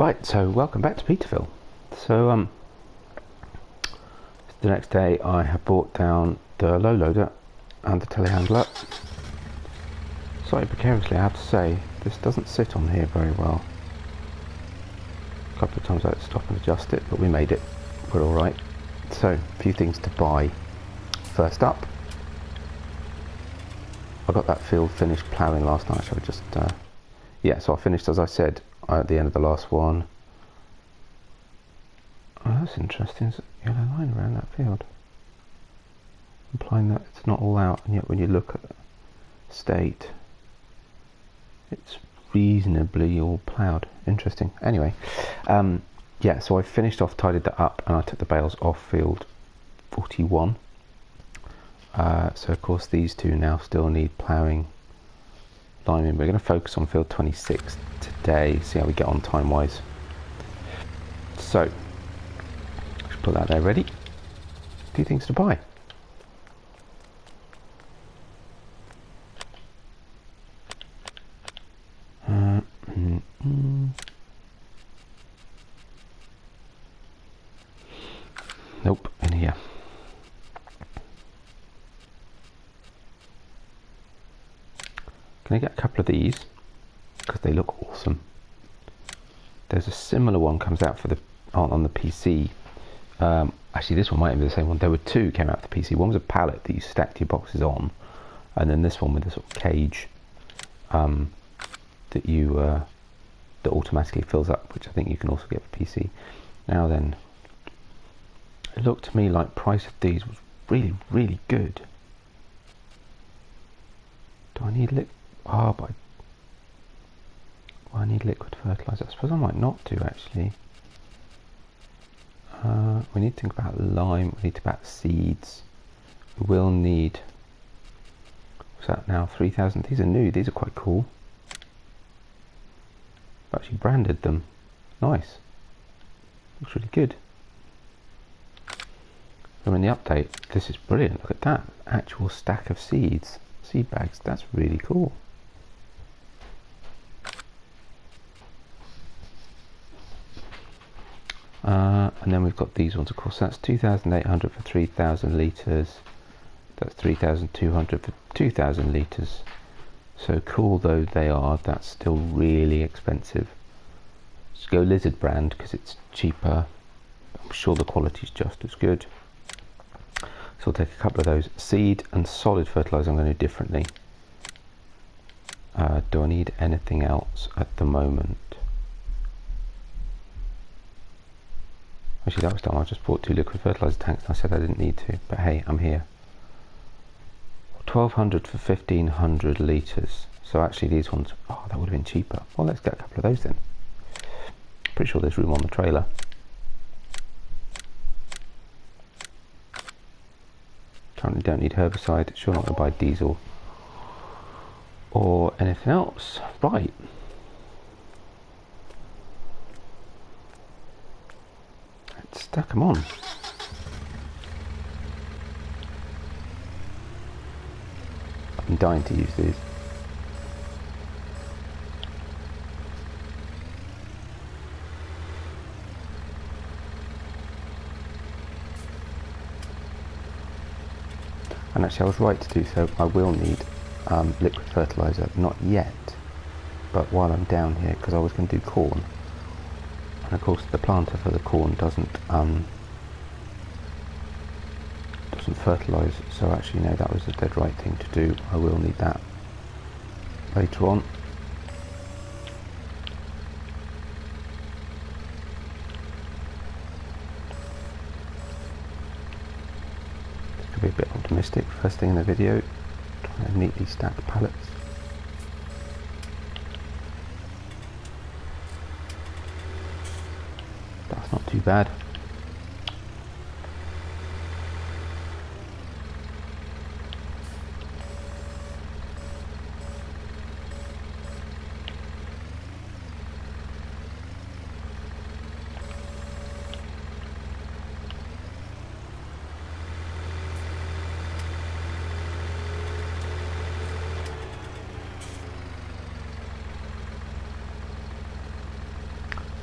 Right, so welcome back to Petervill. So the next day I have brought down the low loader and the telehandler. Slightly precariously, I have to say, this doesn't sit on here very well. A couple of times I had to stop and adjust it, but we made it. We're alright. So, a few things to buy. First up, I got that field finished ploughing last night, so I just, yeah, so I finished, as I said, at the end of the last one. Oh, that's interesting, there's a yellow line around that field, implying that it's not all out, and yet when you look at the state, it's reasonably all ploughed. Interesting. Anyway, yeah, so I finished off, tidied that up, and I took the bales off field 41. So of course these two now still need ploughing, liming. We're going to focus on field 26 today, see how we get on time wise. So let's put that there ready. A few things to buy. Nope, in here. Can I get a couple of these? Because they look awesome. There's a similar one comes out for the on the PC. Actually, this one might be the same one. There were two came out for the PC. One was a pallet that you stacked your boxes on, and then this one with a sort of cage that you that automatically fills up, which I think you can also get for PC. Now then, it looked to me like price of these was really good. Do I need but I need liquid fertilizer. I suppose I might not do actually. We need to think about lime, we need to think about seeds. We will need, what's that now, 3,000. These are new, these are quite cool. I've actually branded them. Nice. Looks really good. So in the update, this is brilliant. Look at that. Actual stack of seeds. Seed bags. That's really cool. And then we've got these ones, of course. That's 2,800 for 3,000 litres. That's 3,200 for 2,000 litres. So cool though they are, that's still really expensive. Let's go Lizard brand because it's cheaper. I'm sure the quality's just as good. So we'll take a couple of those. Seed and solid fertiliser I'm going to do differently. Do I need anything else at the moment? Actually, that was done. I just bought 2 liquid fertiliser tanks and I said I didn't need to, but hey, I'm here. 1,200 for 1,500 litres. So actually these ones, oh, that would have been cheaper. Well, let's get a couple of those then. Pretty sure there's room on the trailer. Currently don't need herbicide. Sure not going to buy diesel or anything else. Right. Let's stack them on. I'm dying to use these. And actually I was right to do so. I will need liquid fertiliser, not yet, but while I'm down here, because I was going to do corn, and of course the planter for the corn doesn't fertilise, so actually no, that was the dead right thing to do. I will need that later on. Be a bit optimistic first thing in the video, trying to neatly stack pallets. That's not too bad.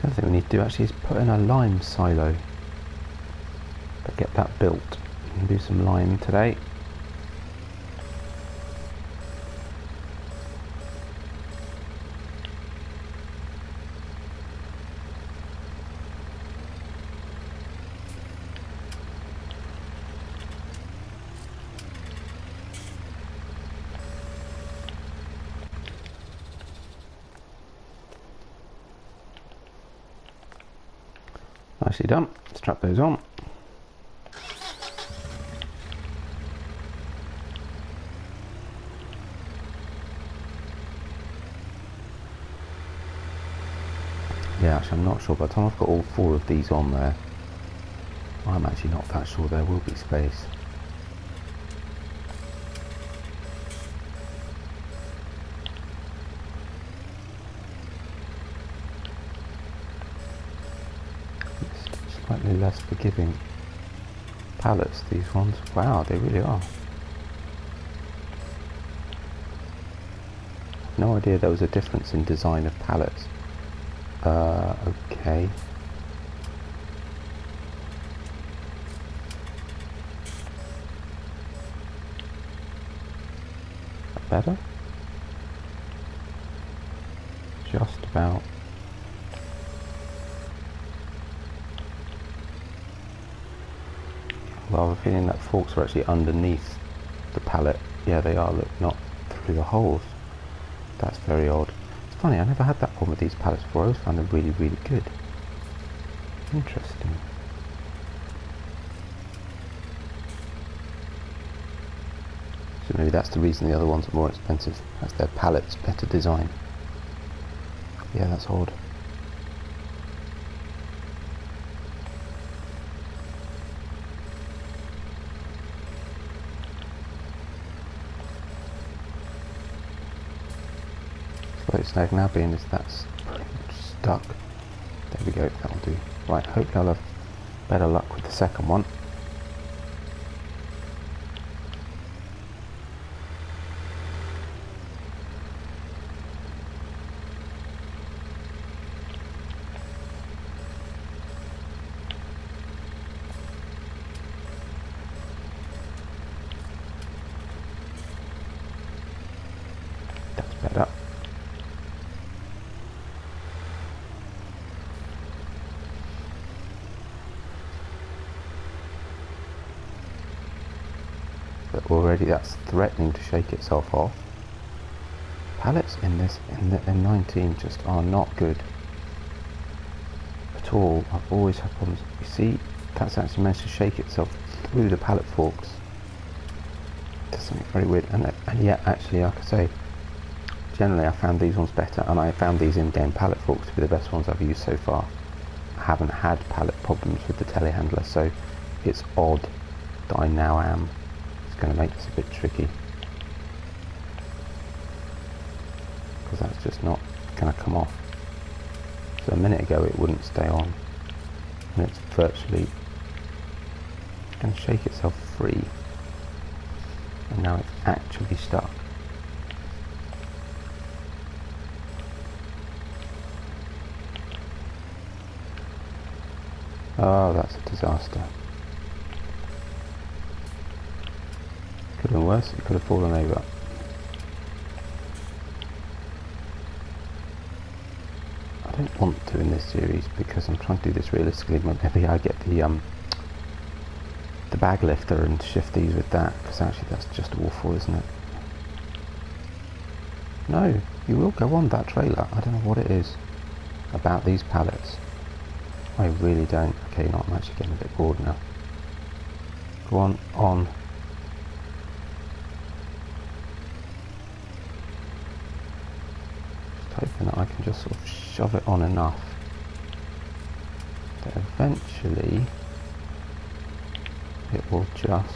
The other thing we need to do actually is put in a lime silo. But get that built and do some lime today. Nicely done. Strap those on. Yeah, actually I'm not sure. By the time I've got all 4 of these on there, I'm actually not that sure there will be space. Slightly less forgiving pallets, these ones. Wow, they really are. No idea there was a difference in design of pallets. Okay. Better? Just about. Well, I have a feeling that forks are actually underneath the pallet. Yeah, they are, look, not through the holes. That's very odd. It's funny, I never had that problem with these pallets before. I always found them really, really good. Interesting. So maybe that's the reason the other ones are more expensive. That's their pallets, better design. Yeah, that's odd. Snag now being is that's pretty much stuck. There we go, that'll do. Right, hopefully I'll have better luck with the second one. That's better. But already that's threatening to shake itself off. Pallets in this in 19 just are not good at all. I've always had problems. You see, that's actually managed to shake itself through the pallet forks. That's something very weird. And yet, actually, like I say, generally I found these ones better, and I found these in-game pallet forks to be the best ones I've used so far. I haven't had pallet problems with the telehandler, so it's odd that I now am. Going to make this a bit tricky because that's just not going to come off. So a minute ago it wouldn't stay on, and it's virtually going to shake itself free, and now it's actually stuck. Oh, that's a disaster. Could have been worse, it could have fallen over. I don't want to in this series because I'm trying to do this realistically. Maybe I get the bag lifter and shift these with that, because actually that's just awful, isn't it? No, you will go on that trailer. I don't know what it is about these pallets. I really don't. Okay, no, I'm actually getting a bit bored now. Go on, on. Hoping that I can just sort of shove it on enough that eventually it will just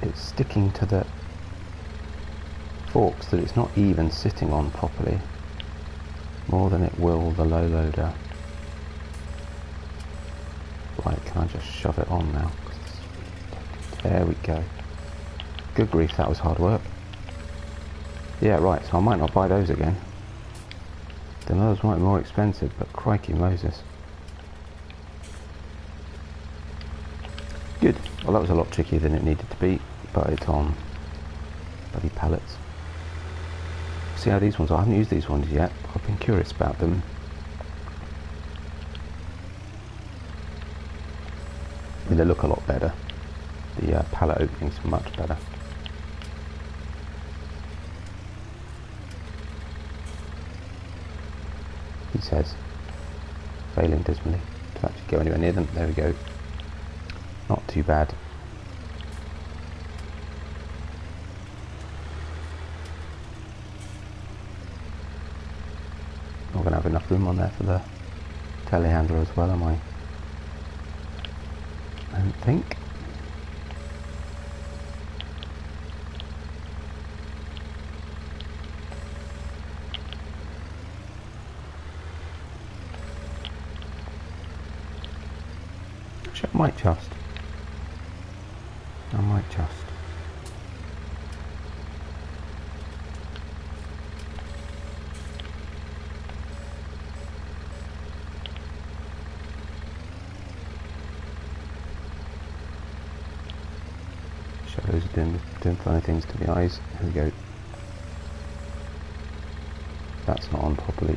it's sticking to the forks that it's not even sitting on properly, more than it will the low loader. Right, can I just shove it on now? There we go. Good grief, that was hard work. Yeah, right, so I might not buy those again. Then those might be more expensive, but crikey Moses. Good. Well, that was a lot trickier than it needed to be, but it's on bloody pallets. See how these ones are. I haven't used these ones yet. I've been curious about them. I mean, they look a lot better. The pallet openings are much better. He says, failing dismally to actually go anywhere near them. There we go. Not too bad. Not going to have enough room on there for the telehandler as well, am I? I don't think. Actually, I might just. Shadows are doing funny things to the eyes. Here we go. That's not on properly.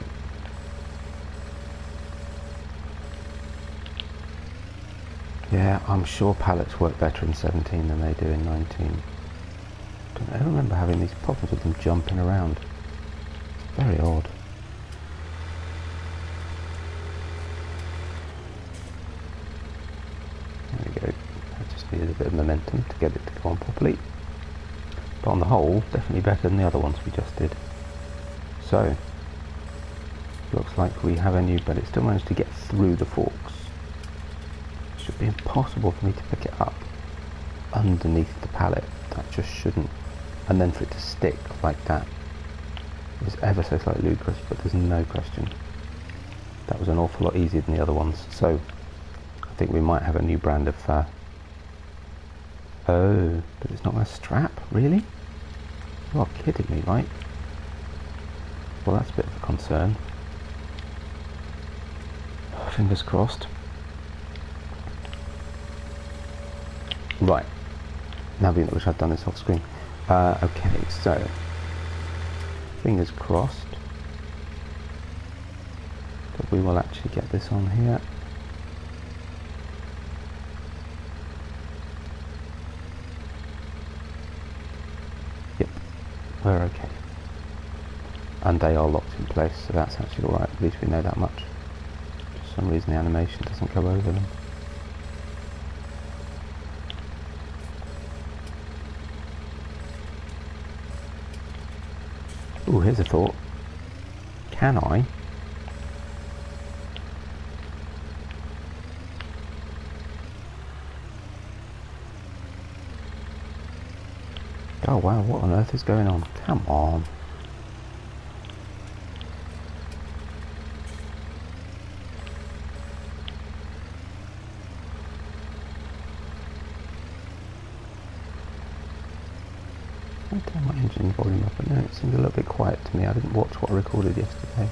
Yeah, I'm sure pallets work better in 17 than they do in 19. I don't remember having these problems with them jumping around. It's very odd. There we go. I just needed a bit of momentum to get it to go on properly. But on the whole, definitely better than the other ones we just did. So, looks like we have a new, but it still managed to get through the forks. Should be impossible for me to pick it up underneath the pallet. That just shouldn't. And then for it to stick like that is ever so slightly ludicrous, but there's no question. That was an awful lot easier than the other ones. So I think we might have a new brand of oh, but it's not going to strap, really? You are kidding me, right? Well, that's a bit of a concern. Fingers crossed. Right, now being that wish I'd done this off screen. Okay, so fingers crossed that we will actually get this on here. Yep, we're okay. And they are locked in place, so that's actually alright, at least we know that much. For some reason the animation doesn't go over them. Oh, here's a thought. Can I? Oh wow, what on earth is going on? Come on. I'll turn my engine volume up, and it seemed a little bit quiet to me. I didn't watch what I recorded yesterday.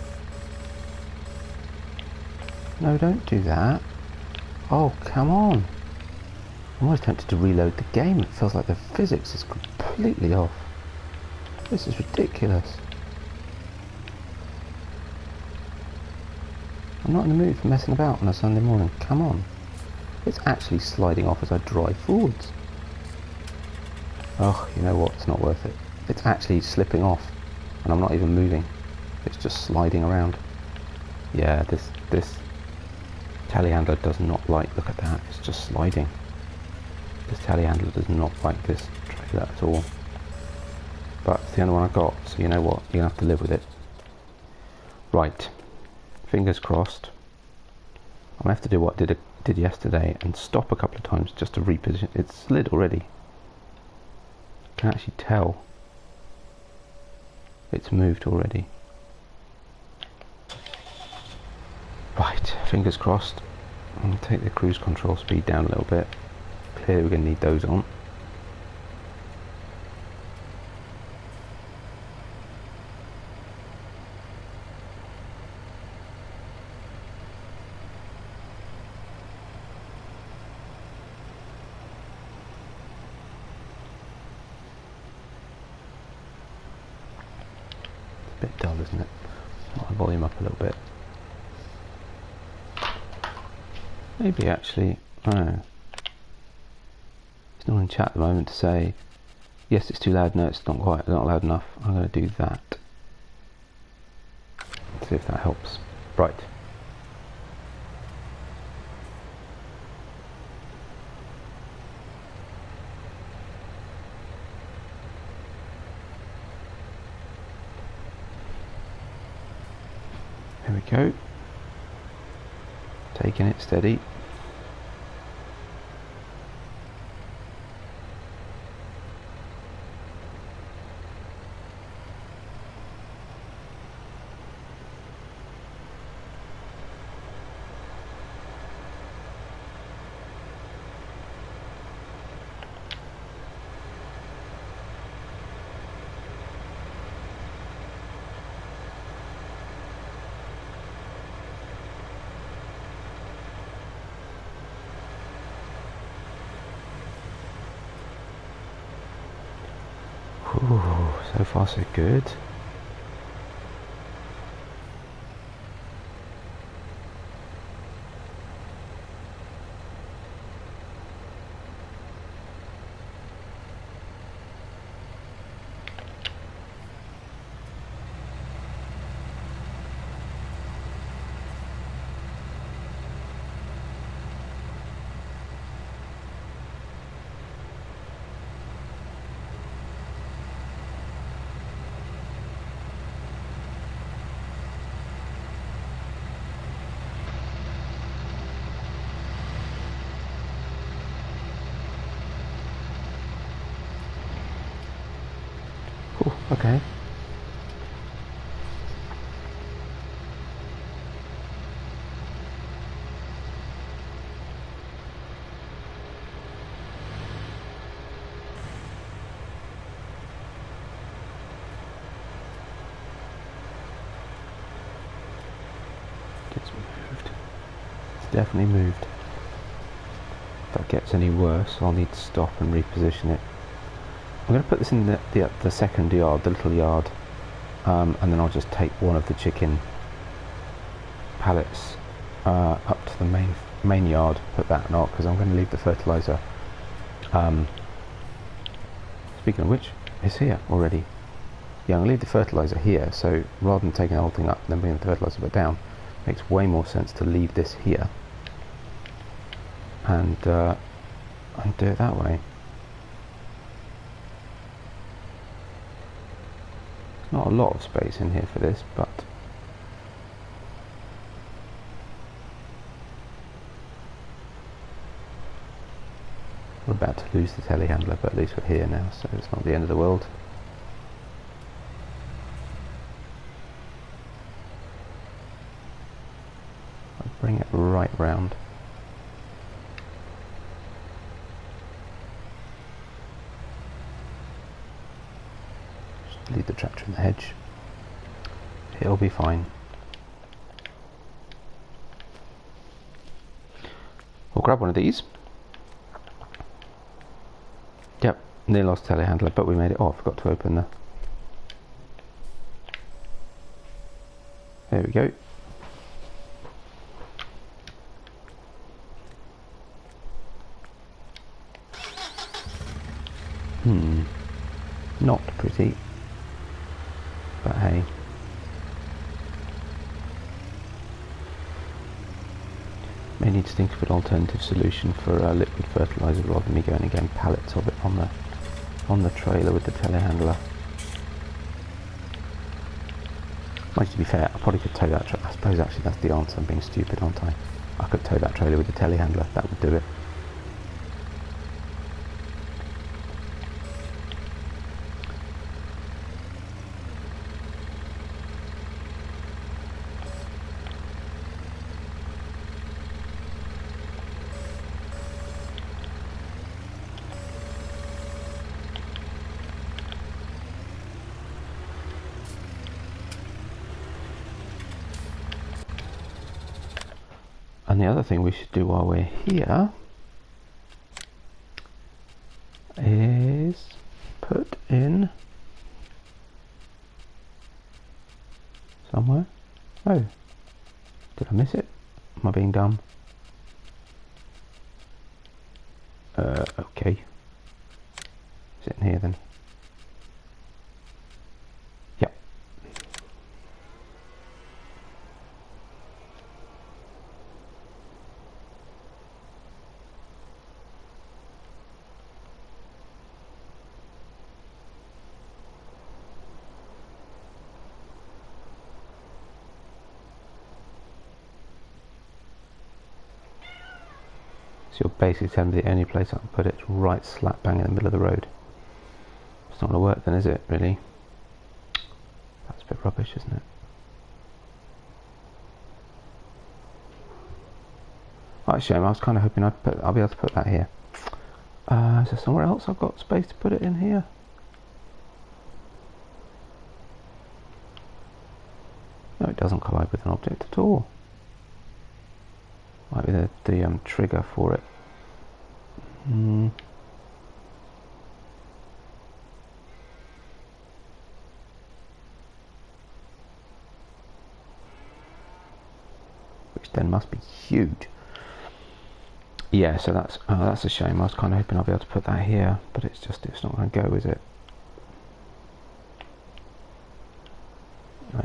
No, don't do that. Oh, come on. I'm almost tempted to reload the game. It feels like the physics is completely off. This is ridiculous. I'm not in the mood for messing about on a Sunday morning. Come on. It's actually sliding off as I drive forwards. Oh, you know what? It's not worth it. It's actually slipping off, and I'm not even moving. It's just sliding around. Yeah, this telehandler does not like. Look at that. It's just sliding. This telehandler does not like this trailer at all. But it's the only one I got, so you know what? You're gonna have to live with it. Right. Fingers crossed. I'm gonna have to do what I did yesterday and stop a couple of times just to reposition. It's slid already. I can actually tell it's moved already. Right, fingers crossed. I'm going to take the cruise control speed down a little bit. Clearly we're going to need those on. dull, isn't it? Put my volume up a little bit. Maybe actually, I don't know. It's not in chat at the moment to say, yes, it's too loud. No, it's not quite, not loud enough. I'm going to do that. See if that helps. Right. There we go. Taking it steady. Ooh, so far so good. Ooh, okay. It's moved. It's definitely moved. If that gets any worse, I'll need to stop and reposition it. I'm going to put this in the second yard, the little yard, and then I'll just take one of the chicken pallets up to the main yard, put that not, because I'm going to leave the fertilizer. Speaking of which, it's here already. Yeah, I'm going to leave the fertilizer here, so rather than taking the whole thing up and then bringing the fertilizer back down, it makes way more sense to leave this here and do it that way. Not a lot of space in here for this, but we're about to lose the telehandler, but at least we're here now, so it's not the end of the world. I'll bring it right round. Leave the tractor in the hedge. It'll be fine. We'll grab one of these. Yep, nearly lost telehandler, but we made it. Oh, I forgot to open the... There we go. Not pretty. But hey, may need to think of an alternative solution for liquid fertilizer rather than me going and getting pallets of it on the trailer with the telehandler. Mind, to be fair, I probably could tow that trailer. I suppose actually that's the answer. I'm being stupid, aren't I? I could tow that trailer with the telehandler. That would do it. And the other thing we should do while we're here is put in somewhere. Oh, did I miss it? Am I being dumb? Okay. Is it in here then? Yep. So you're basically telling me the only place I can put it is right slap bang in the middle of the road. It's not going to work then, is it, really? That's a bit rubbish, isn't it? Oh, it's a shame. I was kind of hoping I'll be able to put that here. Is there somewhere else I've got space to put it in here? No, it doesn't collide with an object at all. Might be the trigger for it. Which then must be huge. Yeah, so that's a shame. I was kind of hoping I'll be able to put that here, but it's not going to go, is it?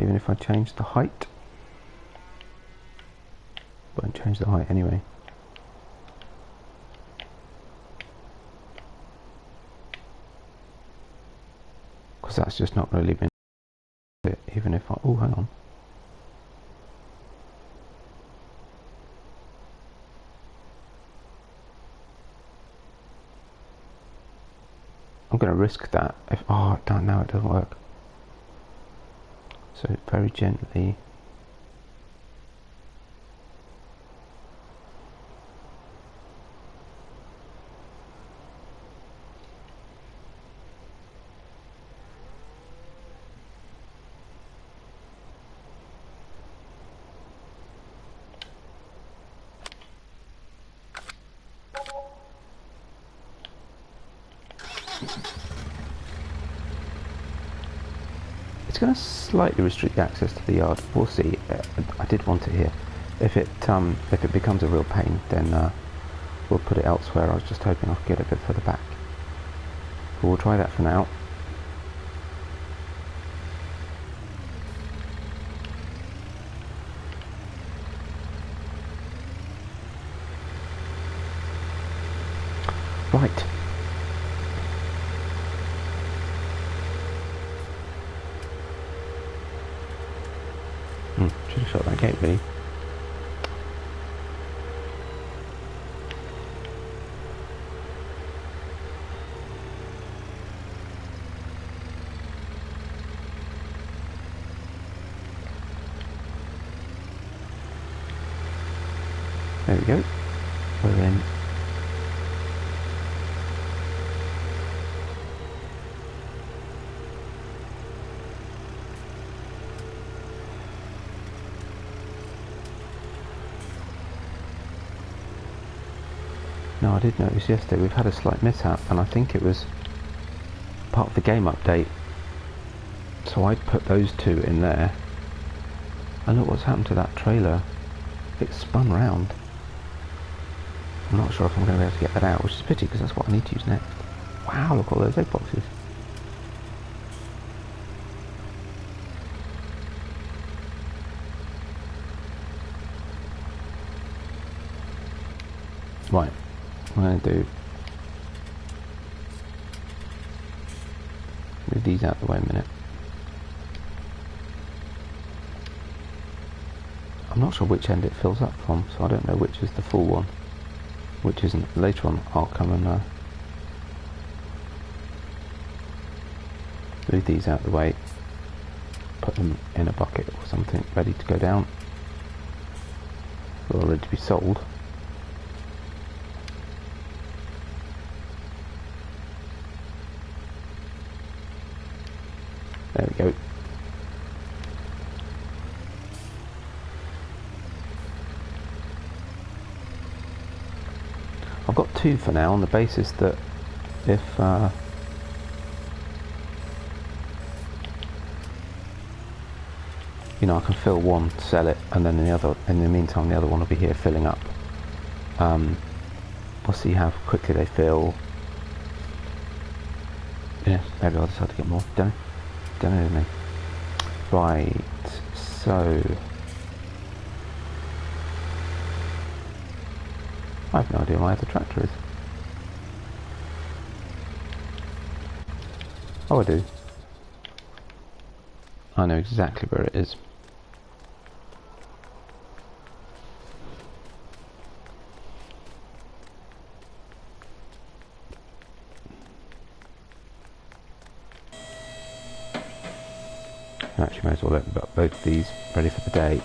Even if I change the height, won't change the height anyway. Because that's just not really been it, even if I... Oh, hang on. I'm going to risk that. If oh, damn, now it doesn't work. So very gently. It's going to slightly restrict access to the yard. We'll see. I did want it here. If it becomes a real pain, then we'll put it elsewhere. I was just hoping I could get it a bit further back. But we'll try that for now. Right. Should have shot that gate, really. There we go. We're in. Now I did notice yesterday we've had a slight mishap, and I think it was part of the game update. So I put those two in there, and look what's happened to that trailer. It's spun round. I'm not sure if I'm going to be able to get that out, which is a pity because that's what I need to use next. Wow, look at all those egg boxes. Right, I'm going to do... move these out of the way a minute. I'm not sure which end it fills up from, so I don't know which is the full one, which isn't. Later on I'll come and move these out of the way, put them in a bucket or something ready to go down, or ready to be sold. There we go. I've got two for now on the basis that if you know, I can fill one, sell it, and then in the meantime the other one will be here filling up. We'll see how quickly they fill. Yeah, maybe I'll decide to get more. Don't know me. Right, so I have no idea where the tractor is. Oh, I do. I know exactly where it is. Actually, may as well open up both of these, ready for the day.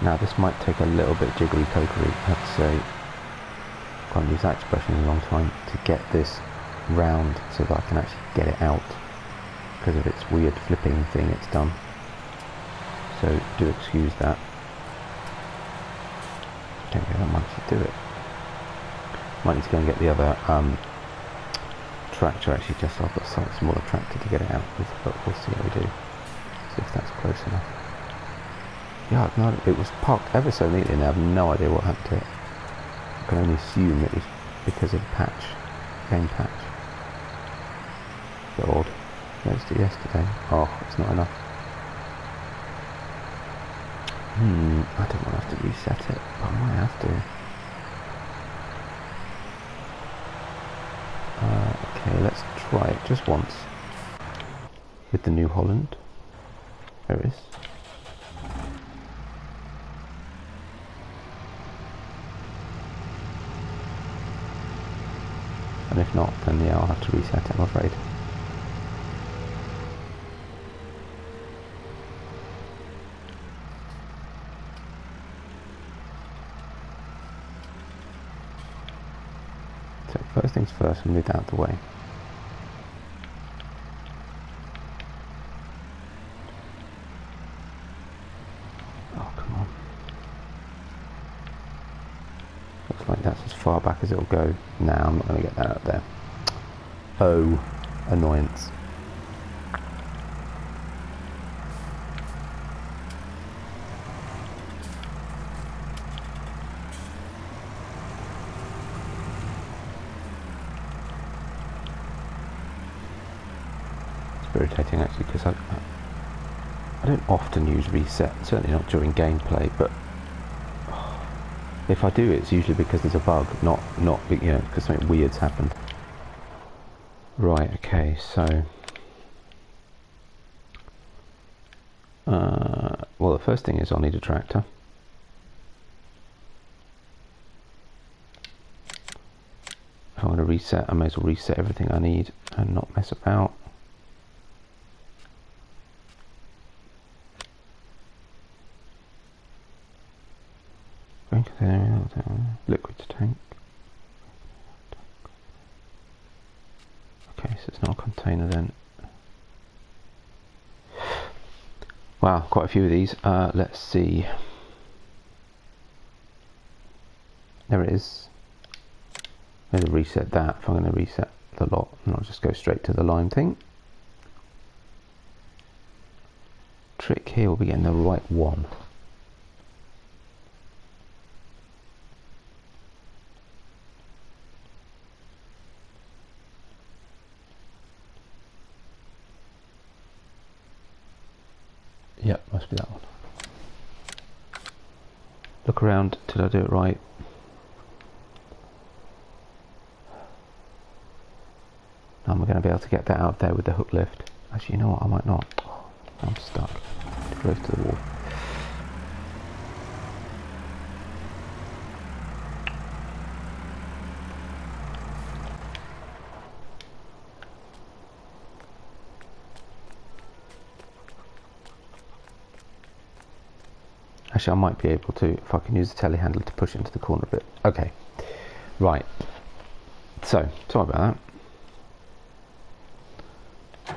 Now this might take a little bit jiggly pokery, I have to say. I can't use that expression in a long time, to get this round so that I can actually get it out, because of its weird flipping thing it's done. So do excuse that. Don't get that much to do it. Might need to go and get the other tractor, actually, just so I've got a slightly smaller tractor to get it out with, but we'll see how we do. See if that's close enough. Yeah, no, it was parked ever so neatly and I have no idea what happened to it. I can only assume it was because of the patch, game patch. Bit odd. Noticed it yesterday. Oh, it's not enough. I don't want to have to reset it, but I might have to. Okay, let's try it just once with the New Holland. There it is. And if not, then yeah, I'll have to reset it, I'm afraid. So first things first, we'll move that out of the way. Oh, come on. Looks like that's as far back as it'll go. Now I'm not going to get that out there. Oh, annoyance. It's irritating actually, because I don't often use reset, certainly not during gameplay, but if I do, it's usually because there's a bug, not you know, because something weird's happened. Right, okay, so well, the first thing is I'll need a tractor. If I want to reset, I may as well reset everything I need and not mess about. Liquid tank. Okay, so it's not a container then. Wow, quite a few of these. Let's see. There it is. I'm going to reset that if I'm going to reset the lot, and I'll just go straight to the line thing. Trick here will be getting the right one. Yep, must be that one. Look around till I do it right. Now I'm going to be able to get that out of there with the hook lift. Actually, you know what? I might not. Oh, I'm stuck. Close to the wall. Actually, I might be able to, if I can use the telehandler to push into the corner a bit. Okay, right. So, sorry about that.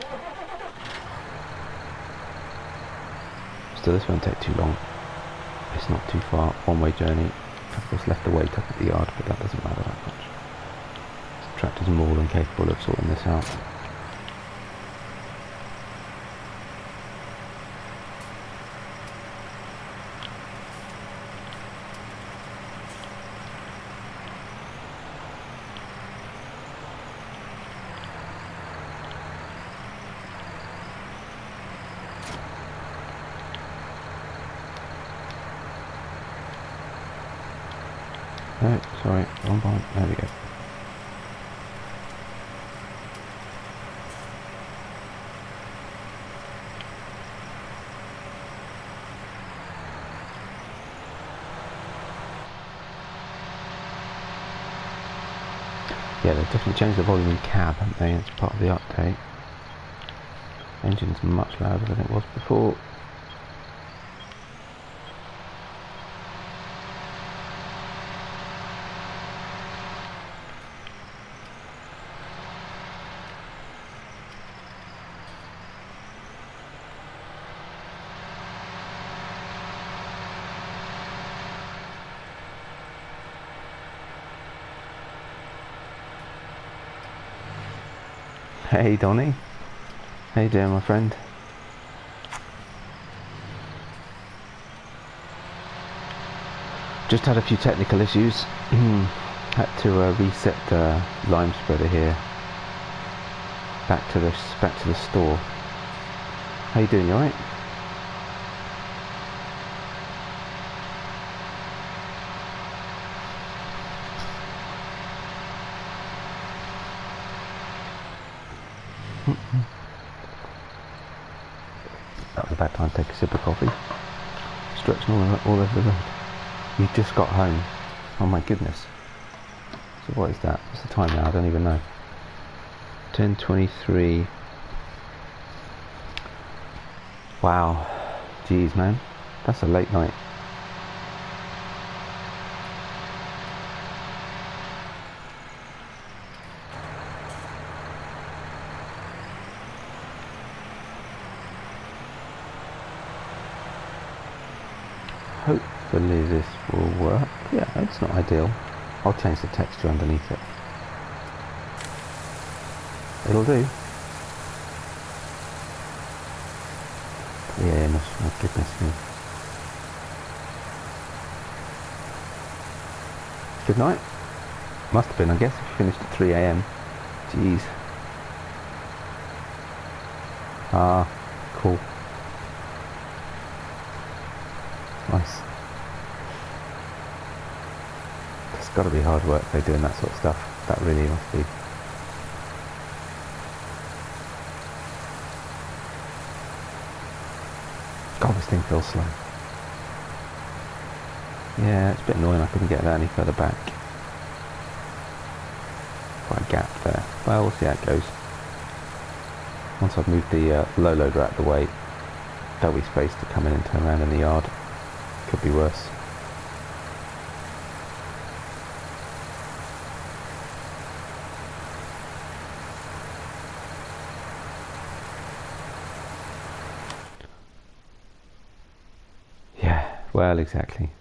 So this won't take too long. It's not too far, one-way journey. Of course left the weight up at the yard, but that doesn't matter that much. The tractor's more than capable of sorting this out. No, sorry, wrong button. There we go. Yeah, they've definitely changed the volume in cab, haven't they? It's part of the update. Engine's much louder than it was before. Hey Donny, how you doing my friend? Just had a few technical issues. Had to reset the lime spreader here back to the store. How you doing? You alright? That was a bad time to take a sip of coffee. Stretching all over the road. You just got home. Oh my goodness. So what is that? What's the time now? I don't even know. 10:23. Wow. Jeez, man. That's a late night. Hopefully this will work. Yeah, it's not ideal. I'll change the texture underneath it. It'll do. Yeah, my goodness me. Good night. Must have been, I guess, if you finished at 3 AM. Jeez. Ah, cool. Nice. It's got to be hard work though doing that sort of stuff. That really must be. God, this thing feels slow. Yeah, it's a bit annoying I couldn't get that any further back. Quite a gap there. Well, we'll see how it goes. Once I've moved the low loader out of the way, there'll be space to come in and turn around in the yard. Could be worse. Yeah, well, exactly.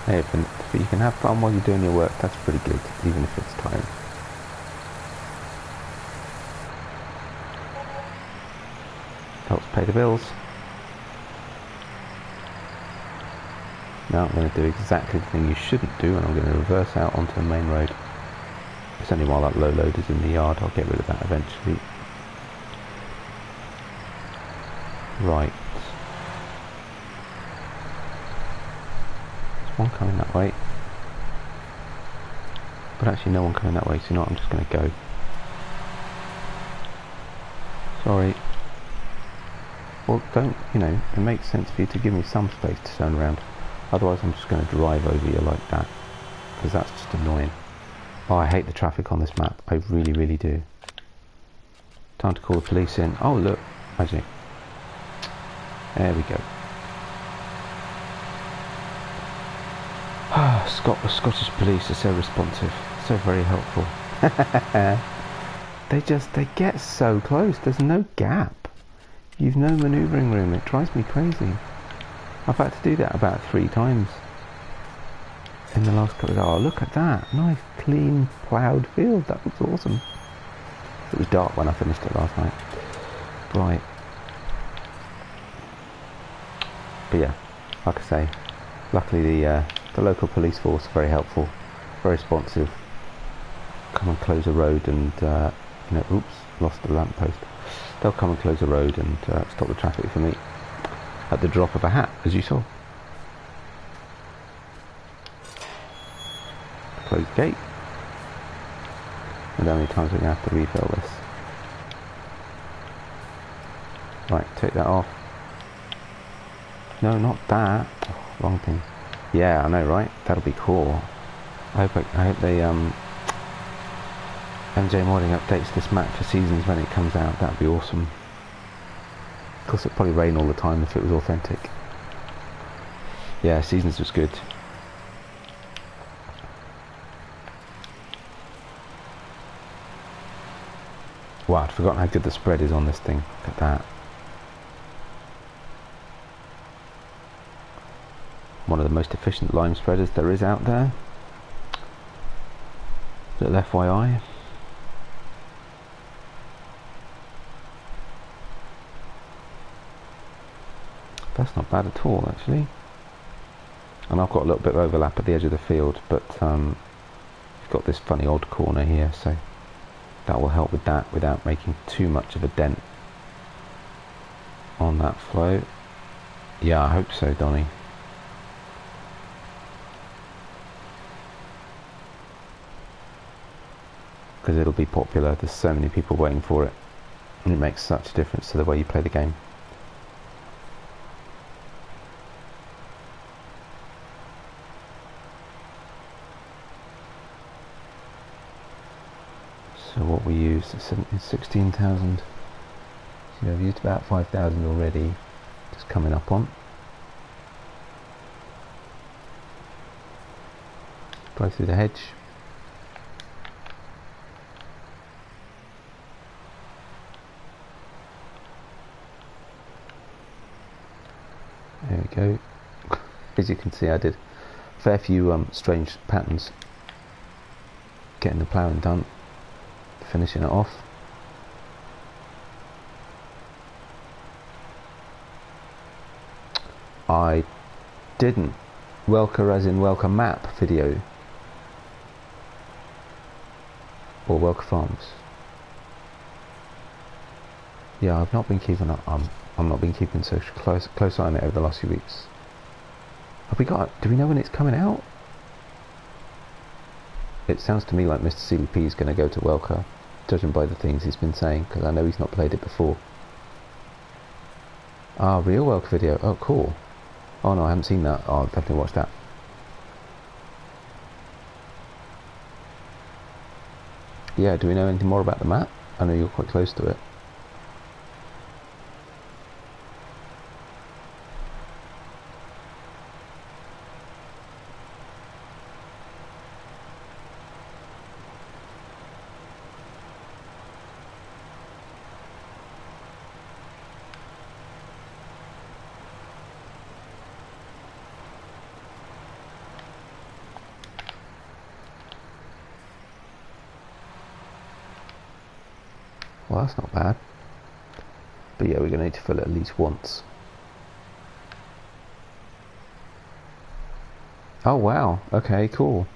Hey, if you can have fun while you're doing your work, that's pretty good, even if it's tiring. Helps pay the bills. Now I'm going to do exactly the thing you shouldn't do, and I'm going to reverse out onto the main road. It's only while that low load is in the yard, I'll get rid of that eventually. Right. There's one coming that way. But actually no one coming that way, so you know what, I'm just going to go. Sorry. Well, don't, you know, it makes sense for you to give me some space to turn around. Otherwise I'm just going to drive over you like that, because that's just annoying. Oh, I hate the traffic on this map. I really, really do. Time to call the police in. Oh, look. Magic. There we go. Scottish police are so responsive. So very helpful. They get so close. There's no gap. You've no manoeuvring room. It drives me crazy. I've had to do that about 3 times in the last couple of days. Oh, look at that. Nice, clean, ploughed field. That looks awesome. It was dark when I finished it last night. Right. But yeah, like I say, luckily the local police force are very helpful, very responsive. Come and close a road and, you know, oops, lost the lamppost. They'll come and close the road and stop the traffic for me at the drop of a hat, as you saw. Close the gate. And how many times we're going to have to refill this. Right, take that off. No, not that. Oh, wrong thing. Yeah, I know, right? That'll be cool. I hope they MJ Modding updates this map for Seasons when it comes out. That'd be awesome. Of course, it'd probably rain all the time if it was authentic. Yeah, Seasons was good. Wow, I'd forgotten how good the spread is on this thing. Look at that. One of the most efficient lime spreaders there is out there. Little FYI. That's not bad at all, actually. And I've got a little bit of overlap at the edge of the field, but you've got this funny odd corner here, so that will help with that without making too much of a dent on that flow. Yeah, I hope so, Donny. Because it'll be popular. There's so many people waiting for it, and it makes such a difference to the way you play the game. So what we used is 16,000. So I've used about 5,000 already, just coming up on. Drive through the hedge. There we go. As you can see, I did a fair few strange patterns getting the ploughing done, finishing it off. I didn't welcome as in welcome map video or welcome farms. Yeah, I've not been keeping up. I'm not been keeping so close eye on it over the last few weeks. Have we got? Do we know when it's coming out? It sounds to me like Mr. CDP is going to go to Welker, judging by the things he's been saying, because I know he's not played it before. Ah, real Welker video. Oh, cool. Oh no, I haven't seen that. Oh, I'll definitely watch that. Yeah, do we know anything more about the map? I know you're quite close to it. Well, that's not bad. But yeah, we're going to need to fill it at least once. Oh wow, okay, cool.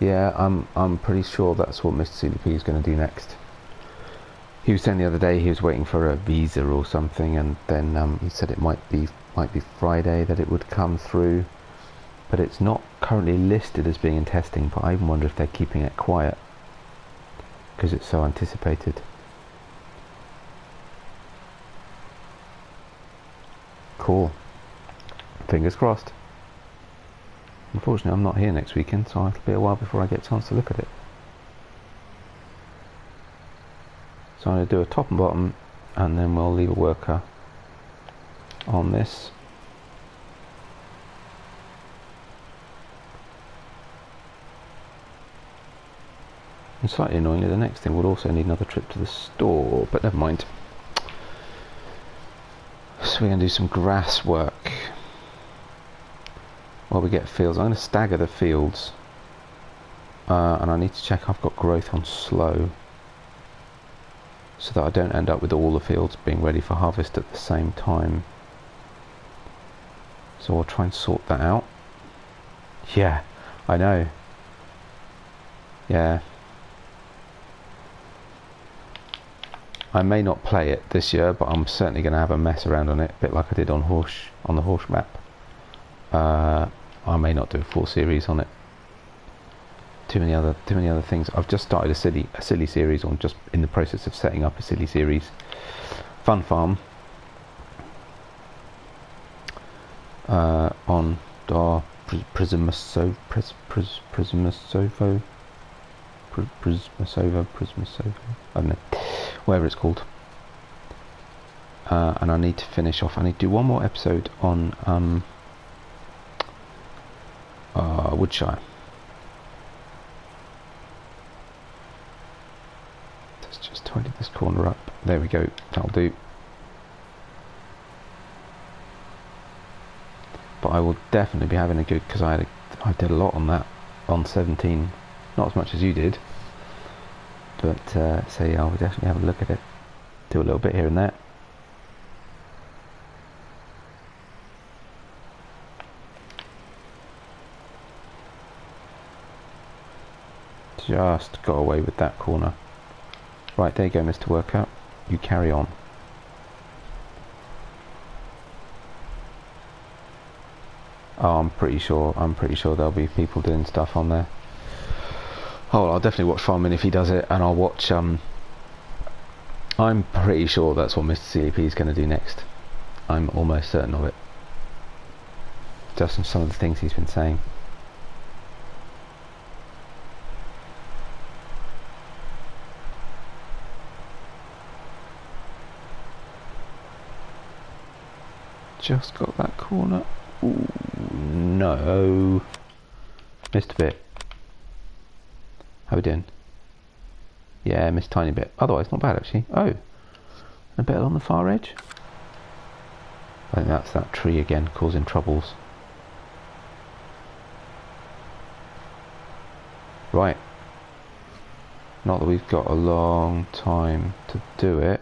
Yeah, I'm pretty sure that's what Mr. CDP is going to do next. He was saying the other day he was waiting for a visa or something, and then he said it might be Friday that it would come through, but it's not currently listed as being in testing. But I even wonder if they're keeping it quiet because it's so anticipated. Cool. Fingers crossed. Unfortunately, I'm not here next weekend, so it'll be a while before I get a chance to look at it. So I'm going to do a top and bottom, and then we'll leave a worker on this. And slightly annoyingly, the next thing would also need another trip to the store, but never mind. we're going to do some grass work while we get fields. I'm going to stagger the fields, and I need to check I've got growth on slow so that I don't end up with all the fields being ready for harvest at the same time. So I'll try and sort that out. Yeah, I know. Yeah. I may not play it this year, but I'm certainly going to have a mess around on it, a bit like I did on the horse map. I may not do a full series on it. Too many other things. I've just started a silly series, or I'm just in the process of setting up a silly series. Fun Farm. On Prismasovo, I don't know, whatever it's called. And I need to finish off. I need to do one more episode on Woodshire. Let's just tidy this corner up. There we go. That'll do. But I will definitely be having a good, because I did a lot on that on 17, not as much as you did, but so yeah, I'll definitely have a look at it, do a little bit here and there. Just got away with that corner. Right, there you go, Mr. Worker, you carry on. Oh, I'm pretty sure there'll be people doing stuff on there. Oh, well, I'll definitely watch Farming if he does it, and I'll watch, I'm pretty sure that's what Mr. CAP is going to do next. I'm almost certain of it. Just from some of the things he's been saying. Just got that corner. Ooh, no. Missed a bit. How we doing? Yeah, missed a tiny bit. Otherwise, not bad actually. Oh, a bit on the far edge. I think that's that tree again causing troubles. Right. Not that we've got a long time to do it.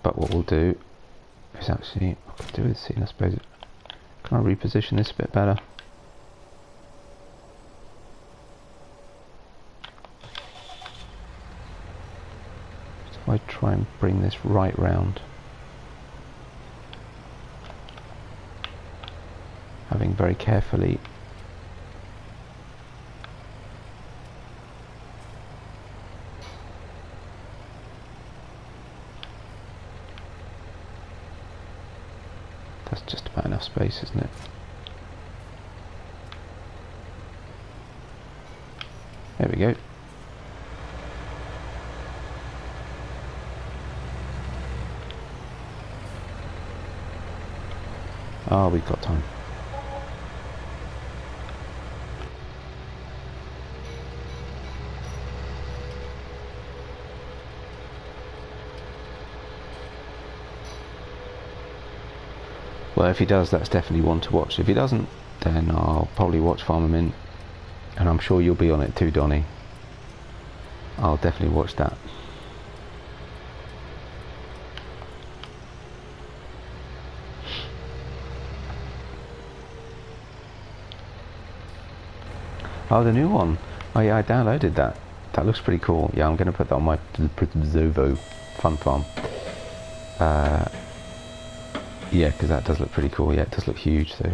But what we'll do is actually, I could do with seeing, I suppose. Can I reposition this a bit better? So I try and bring this right round, having very carefully that's just about enough space, isn't it? There we go. Oh, we've got time. Well, if he does, that's definitely one to watch. If he doesn't, then I'll probably watch Farmer Mint, and I'm sure you'll be on it too, Donny. I'll definitely watch that. Oh, the new one. Oh yeah, I downloaded that. That looks pretty cool. Yeah, I'm going to put that on my Zovo Fun Farm. Yeah, because that does look pretty cool. Yeah, it does look huge. So,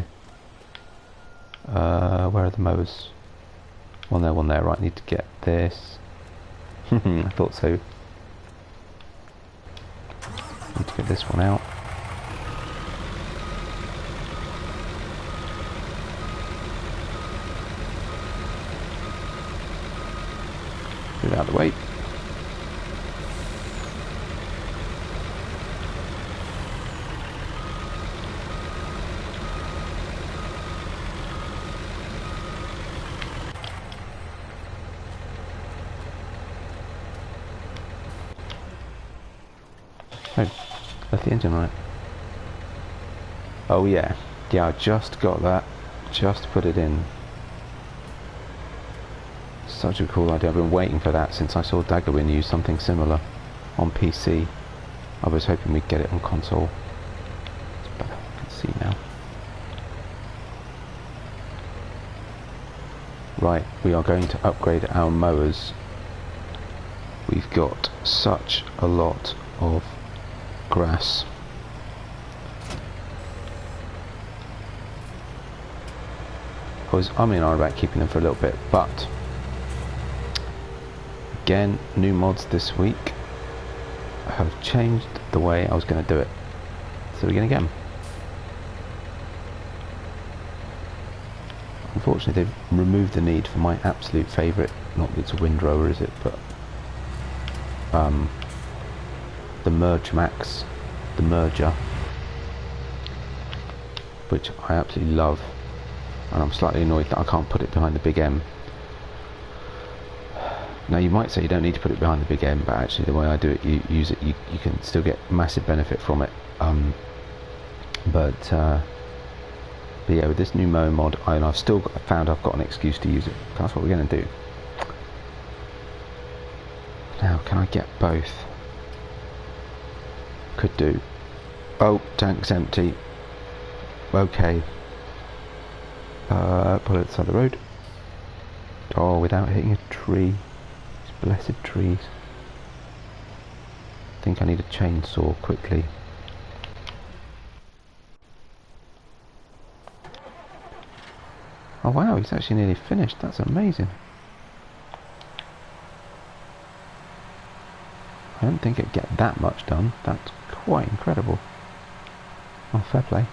where are the mowers? One there. Right, need to get this. I thought so. Need to get this one out. Get it out of the way. Oh, left the engine on it. Oh yeah, yeah, I just got that. Just put it in. Such a cool idea. I've been waiting for that since I saw Daggerwin use something similar on PC. I was hoping we'd get it on console. It's better, I can see now. Right, we are going to upgrade our mowers. We've got such a lot of grass. I was umming and ahhing about keeping them for a little bit, but again, new mods this week have changed the way I was going to do it, so we're going to get them. Unfortunately, they've removed the need for my absolute favourite, not that it's a windrower is it, but the Merge Max, the merger, which I absolutely love, and I'm slightly annoyed that I can't put it behind the big M. Now you might say you don't need to put it behind the big M, but actually the way I do it, you use it, you can still get massive benefit from it. But yeah, with this new mow mod, I've still found I've got an excuse to use it. That's what we're going to do. Now, can I get both? Could do. Oh, tank's empty. Okay. Pull it side of the road. Oh, without hitting a tree. These blessed trees. I think I need a chainsaw quickly. Oh wow, he's actually nearly finished. That's amazing. I don't think it'd get that much done. That's quite incredible. Oh, fair play.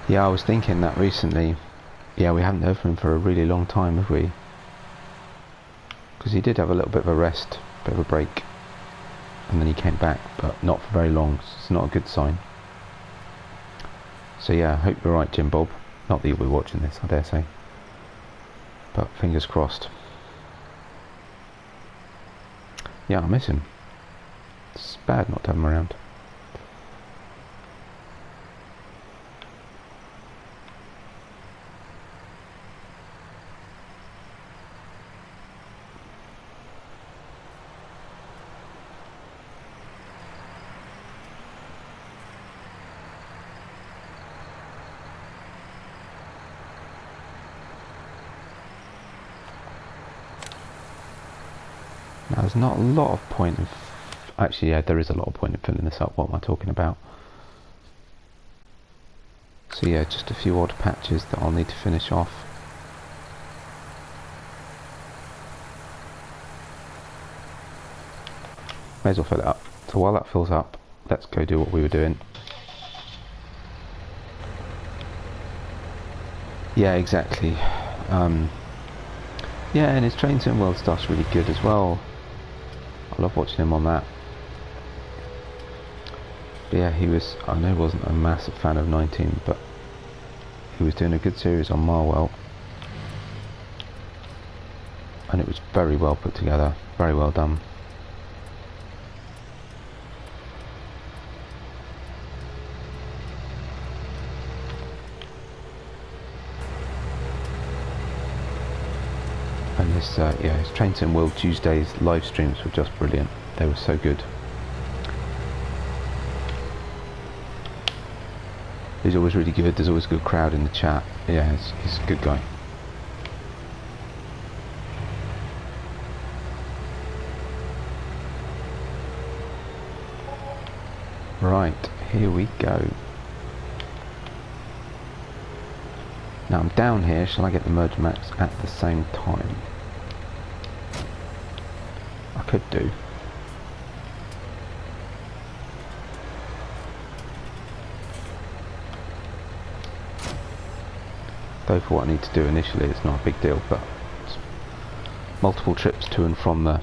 Yeah, I was thinking that recently. Yeah, we haven't heard from him for a really long time, have we? Because he did have a little bit of a rest, bit of a break, and then he came back, but not for very long, so it's not a good sign. So yeah, I hope you're right, Jim Bob. Not that you'll be watching this, I dare say. But fingers crossed. Yeah, I miss him. It's bad not to have him around. Now, there's not a lot of point in... Actually, yeah, there is a lot of point in filling this up. What am I talking about? So yeah, just a few odd patches that I'll need to finish off. May as well fill it up. So while that fills up, let's go do what we were doing. Yeah, exactly. Yeah, and his Train Sim World stuff's really good as well. I love watching him on that. But yeah, he was, I know he wasn't a massive fan of 19, but he was doing a good series on Marwell. And it was very well put together, very well done. And this, yeah, his Train Sim World Tuesdays live streams were just brilliant. They were so good. He's always really good. There's always a good crowd in the chat. Yeah, he's a good guy. Right, here we go. Now I'm down here. Shall I get the Merge Max at the same time? I could do. Though for what I need to do initially, it's not a big deal, but it's multiple trips to and from the...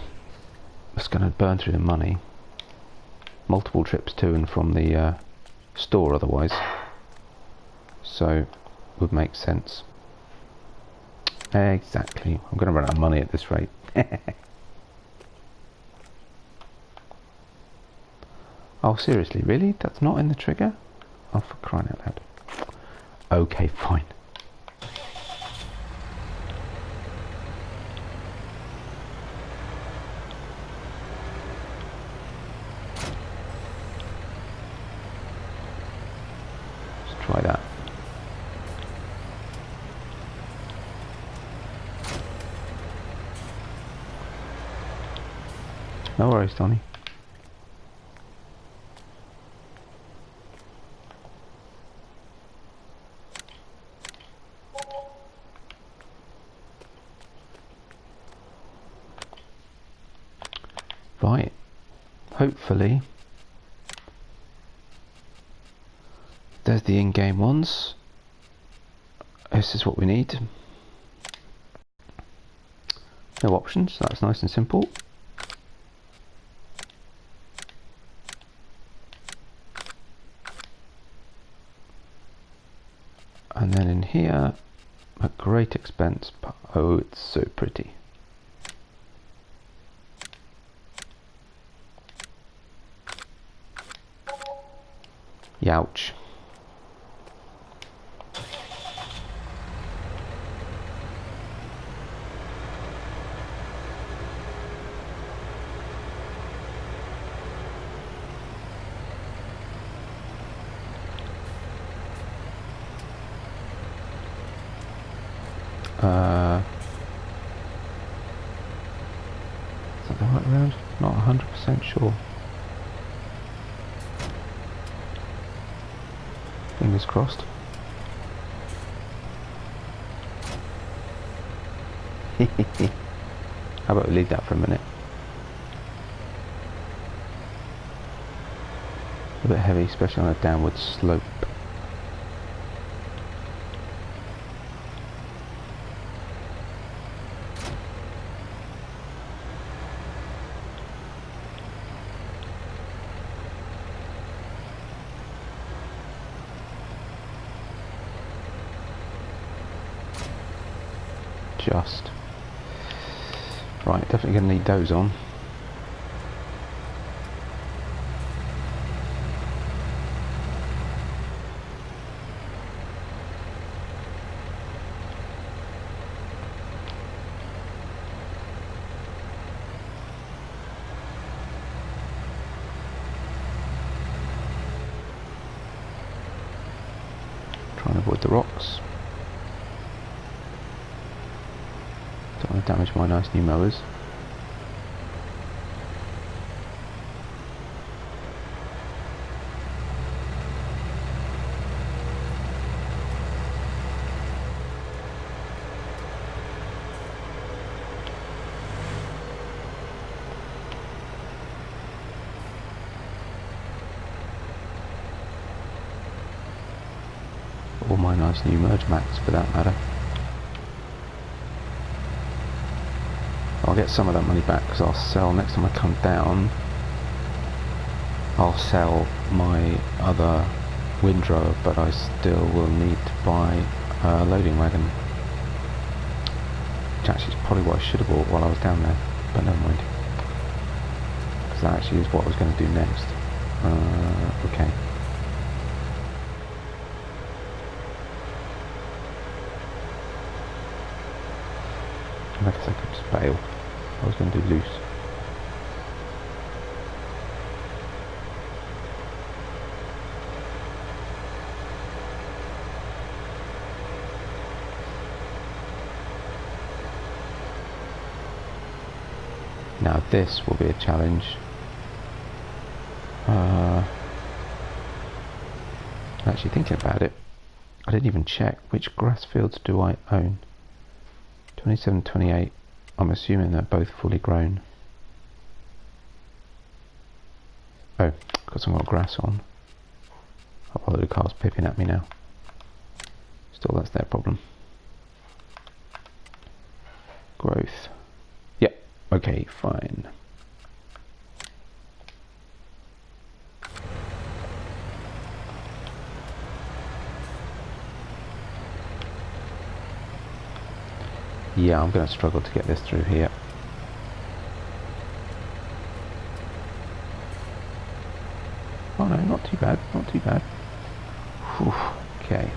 It's going to burn through the money. multiple trips to and from the store otherwise, so would make sense. Exactly. I'm going to run out of money at this rate. Oh, seriously, really? That's not in the trigger? Oh, for crying out loud. Okay, fine. Let's try that. No worries, Donny. Right, hopefully there's the in-game ones. This is what we need. No options, that's nice and simple. And then in here, at great expense, but oh, it's so pretty. Youch. Is that the right round? Not 100% sure. Fingers crossed. How about we leave that for a minute? A bit heavy, especially on a downward slope. Just. Right, definitely going to need those on. Try and avoid the rocks. Don't want to damage my nice new mowers. All my nice new merge mats for that matter. I'll get some of that money back because I'll sell, next time I come down, I'll sell my other windrower, but I still will need to buy a loading wagon. Which actually is probably what I should have bought while I was down there, but never mind. Because that actually is what I was going to do next. Okay. I guess I could just bail. I was going to do loose. Now this will be a challenge. Actually thinking about it, I didn't even check which grass fields do I own. 27, 28, I'm assuming they're both fully grown. Oh, got some more grass on. Oh, the car's pipping at me now. Still, that's their problem. Growth. Yep, okay, fine. Yeah, I'm going to struggle to get this through here. Oh no, not too bad, not too bad. Whew, okay.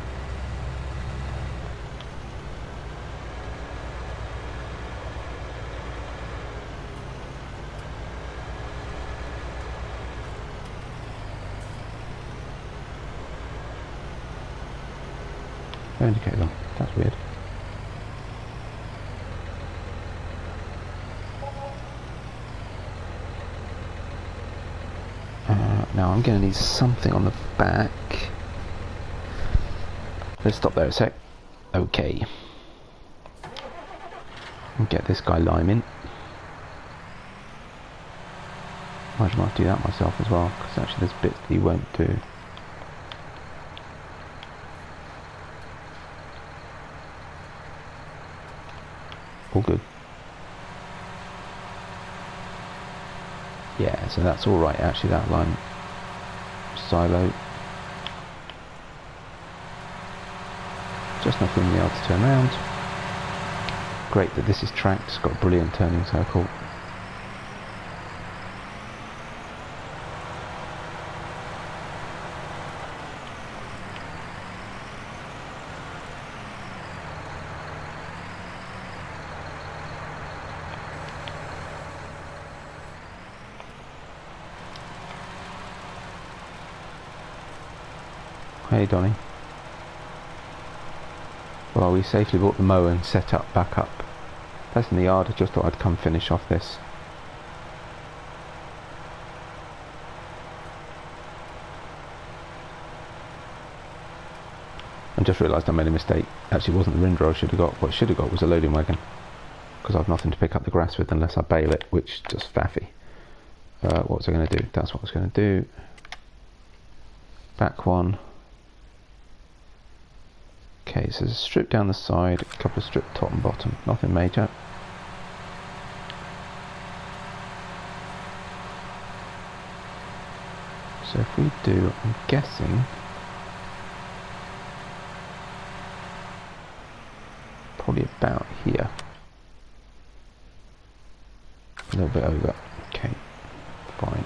No indicator on. That's weird. Now I'm going to need something on the back. Let's stop there a sec. Okay. And get this guy liming. I might do that myself as well, because actually there's bits that he won't do. All good. Yeah, so that's all right. Actually, that line silo. Just enough room in the yard to turn around. Great that this is tracked. It's got a brilliant turning circle. Hey Donny. Well, we safely brought the mower and set up back up. That's in the yard. I just thought I'd come finish off this. I just realised I made a mistake. Actually, it wasn't the Rinder I should have got. What I should have got was a loading wagon, because I've nothing to pick up the grass with unless I bale it, which is just faffy. What was I going to do? That's what I was going to do. Back one. Okay, so there's a strip down the side, a couple of strips top and bottom, nothing major. So if we do, I'm guessing, probably about here. A little bit over. Okay, fine.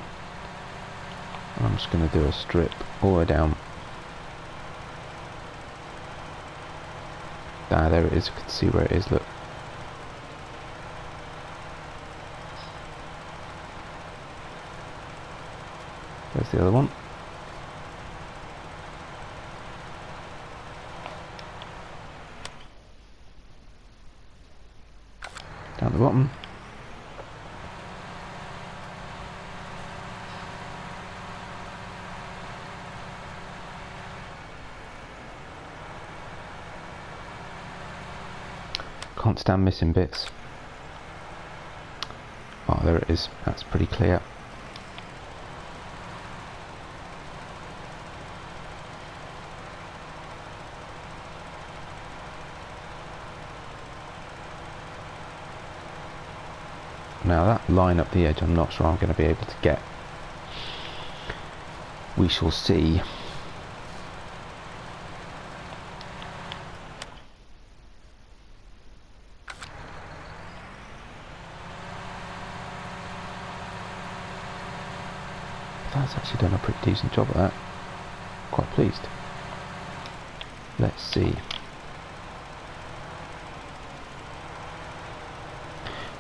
I'm just going to do a strip all the way down. Ah, there it is. You can see where it is, look. There's the other one. Down the bottom. Can't stand missing bits. Oh, there it is. That's pretty clear. Now that line up the edge, I'm not sure I'm going to be able to get. We shall see. That's actually done a pretty decent job of that. Quite pleased. Let's see.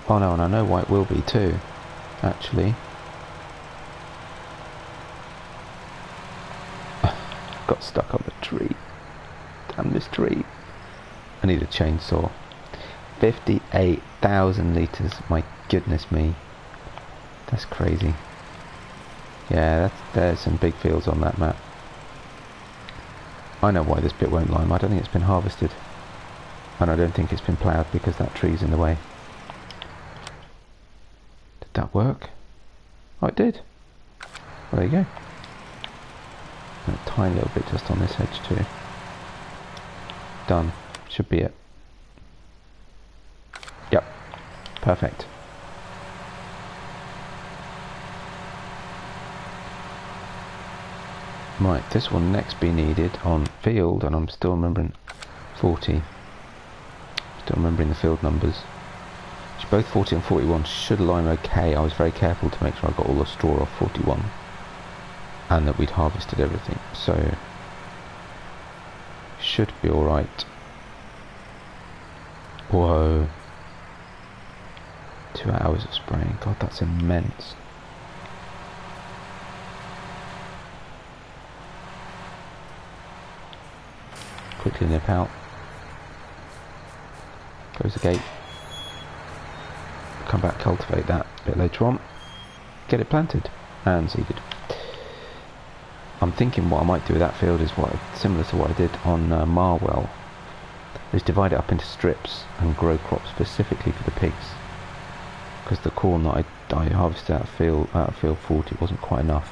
Oh no, and I know why it will be too, actually. Got stuck on the tree. Damn this tree. I need a chainsaw. 58,000 litres, my goodness me. That's crazy. Yeah, there's some big fields on that map. I know why this bit won't lime. I don't think it's been harvested. And I don't think it's been ploughed because that tree's in the way. Did that work? Oh, it did. Well, there you go. And a tiny little bit just on this edge too. Done. Should be it. Yep. Perfect. Right, this will next be needed on field, and I'm still remembering 40. Still still remembering the field numbers. Both 40 and 41 should align okay. I was very careful to make sure I got all the straw off 41 and that we'd harvested everything, so should be alright. Whoa. 2 hours of spraying, god, that's immense. Quickly nip out. Close the gate. Come back, cultivate that a bit later on. Get it planted and seeded. I'm thinking what I might do with that field is similar to what I did on Marwell. Is divide it up into strips and grow crops specifically for the pigs. Because the corn that I harvested out of field 40 wasn't quite enough.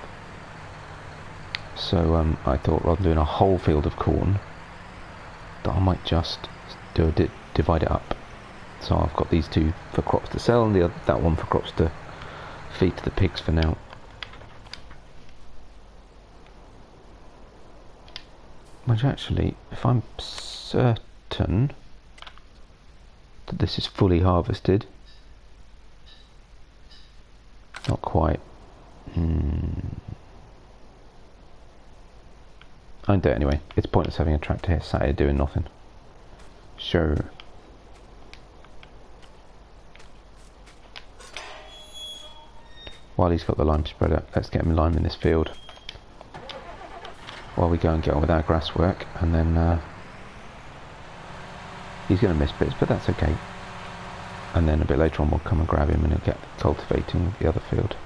So I thought rather than doing a whole field of corn, that I might just divide it up. So I've got these two for crops to sell and that one for crops to feed to the pigs for now. Which actually, if I'm certain that this is fully harvested, not quite. I don't do it anyway. It's pointless having a tractor here sat here doing nothing. Sure. While he's got the lime spreader, let's get him lime in this field while we go and get on with our grass work, and then he's going to miss bits, but that's okay. And then a bit later on we'll come and grab him and he'll get cultivating the other field.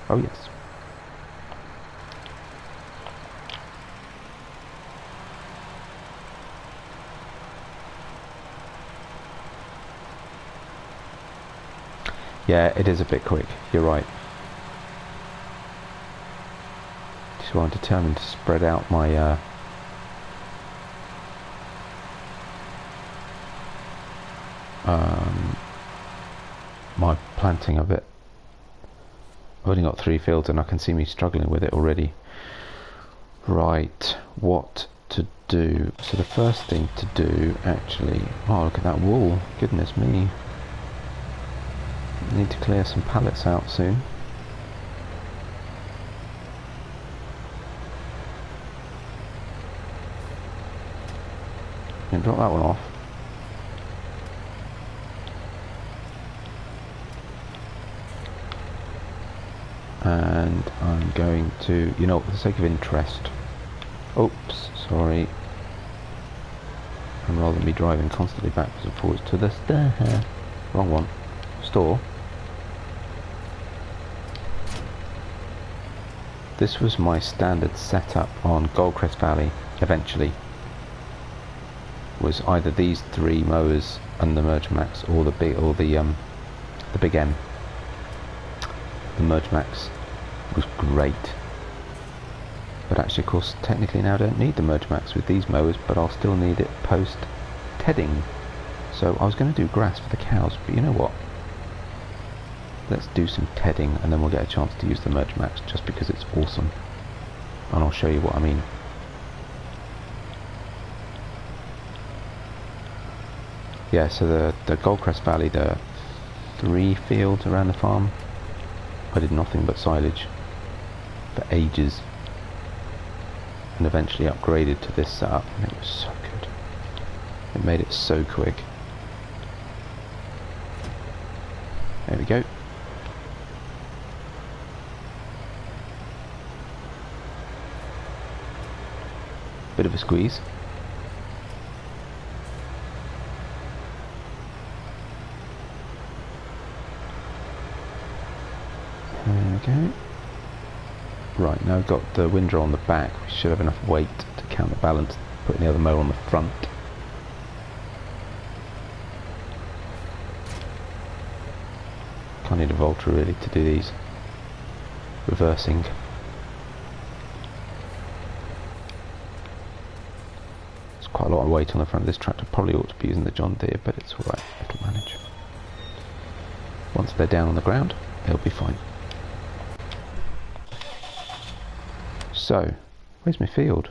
Oh yes. Yeah, it is a bit quick, you're right. So I'm determined to spread out my my planting of it. I've only got 3 fields and I can see me struggling with it already. Right, what to do? So the first thing to do actually, oh look at that wool, goodness me. Need to clear some pallets out soon. And drop that one off. And I'm going to, you know, for the sake of interest, oops, sorry, and rather than be driving constantly backwards and forwards to the wrong one, store. This was my standard setup on Goldcrest Valley. Eventually, was either these 3 mowers and the Mergemax, or the big M. The Mergemax was great, but actually, of course, technically now I don't need the Mergemax with these mowers, but I'll still need it post tedding. So I was going to do grass for the cows, but you know what? Let's do some tedding and then we'll get a chance to use the Mergemax just because it's awesome. And I'll show you what I mean. Yeah, so the Goldcrest Valley, the 3 fields around the farm, I did nothing but silage for ages. And eventually upgraded to this setup and it was so good. It made it so quick. There we go. Bit of a squeeze. There we go. Right, now we've got the windrow on the back. We should have enough weight to counterbalance putting the other mower on the front. Can't need a Volta really to do these. Reversing. Quite a lot of weight on the front of this tractor. Probably ought to be using the John Deere, but it's alright, it'll manage. Once they're down on the ground, they'll be fine. So, where's my field?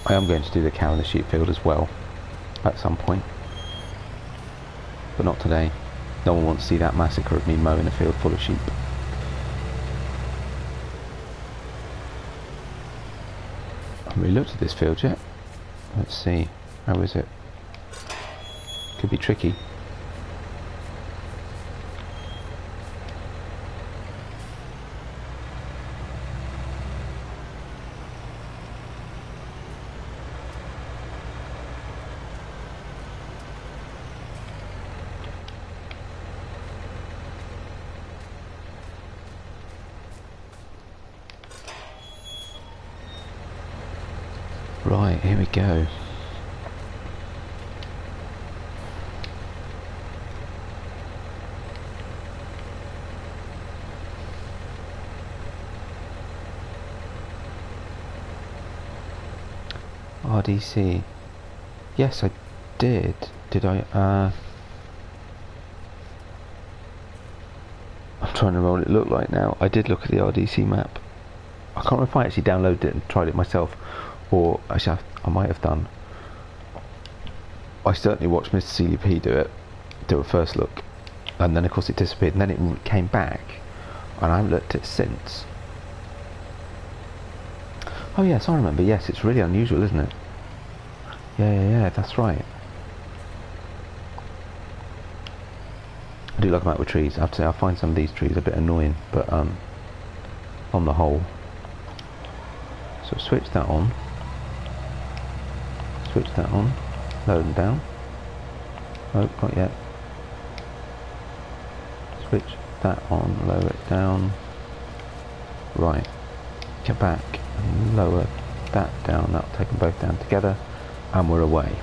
I am going to do the cow and the sheep field as well at some point, but not today. No one wants to see that massacre of me mowing a field full of sheep. I haven't really looked at this field yet. Let's see, how is it? Could be tricky. Right, here we go. RDC. Yes, I did. Did I? I'm trying to remember what it looked like now. I did look at the RDC map. I can't remember if I actually downloaded it and tried it myself, or actually I might have done. I certainly watched Mr. CDP do a first look, and then of course it disappeared, and then it came back, and I haven't looked at it since. Oh yes, I remember. Yes, it's really unusual, isn't it? Yeah, that's right. I do like them out with trees. I have to say, I find some of these trees a bit annoying, but on the whole. So switch that on. Switch that on. Load them down. Oh, not yet. Switch that on. Lower it down. Right. Get back and lower that down. That'll take them both down together, and we're away.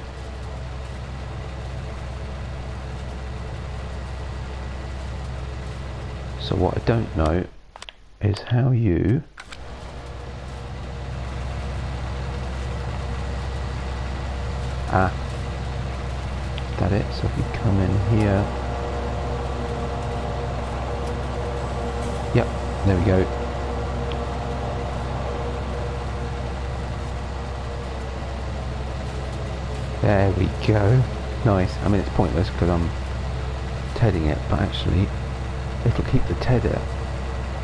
So what I don't know is how you that it. So if you come in here, yep, there we go. There we go. Nice. I mean, it's pointless because I'm tedding it, but actually it'll keep the tedder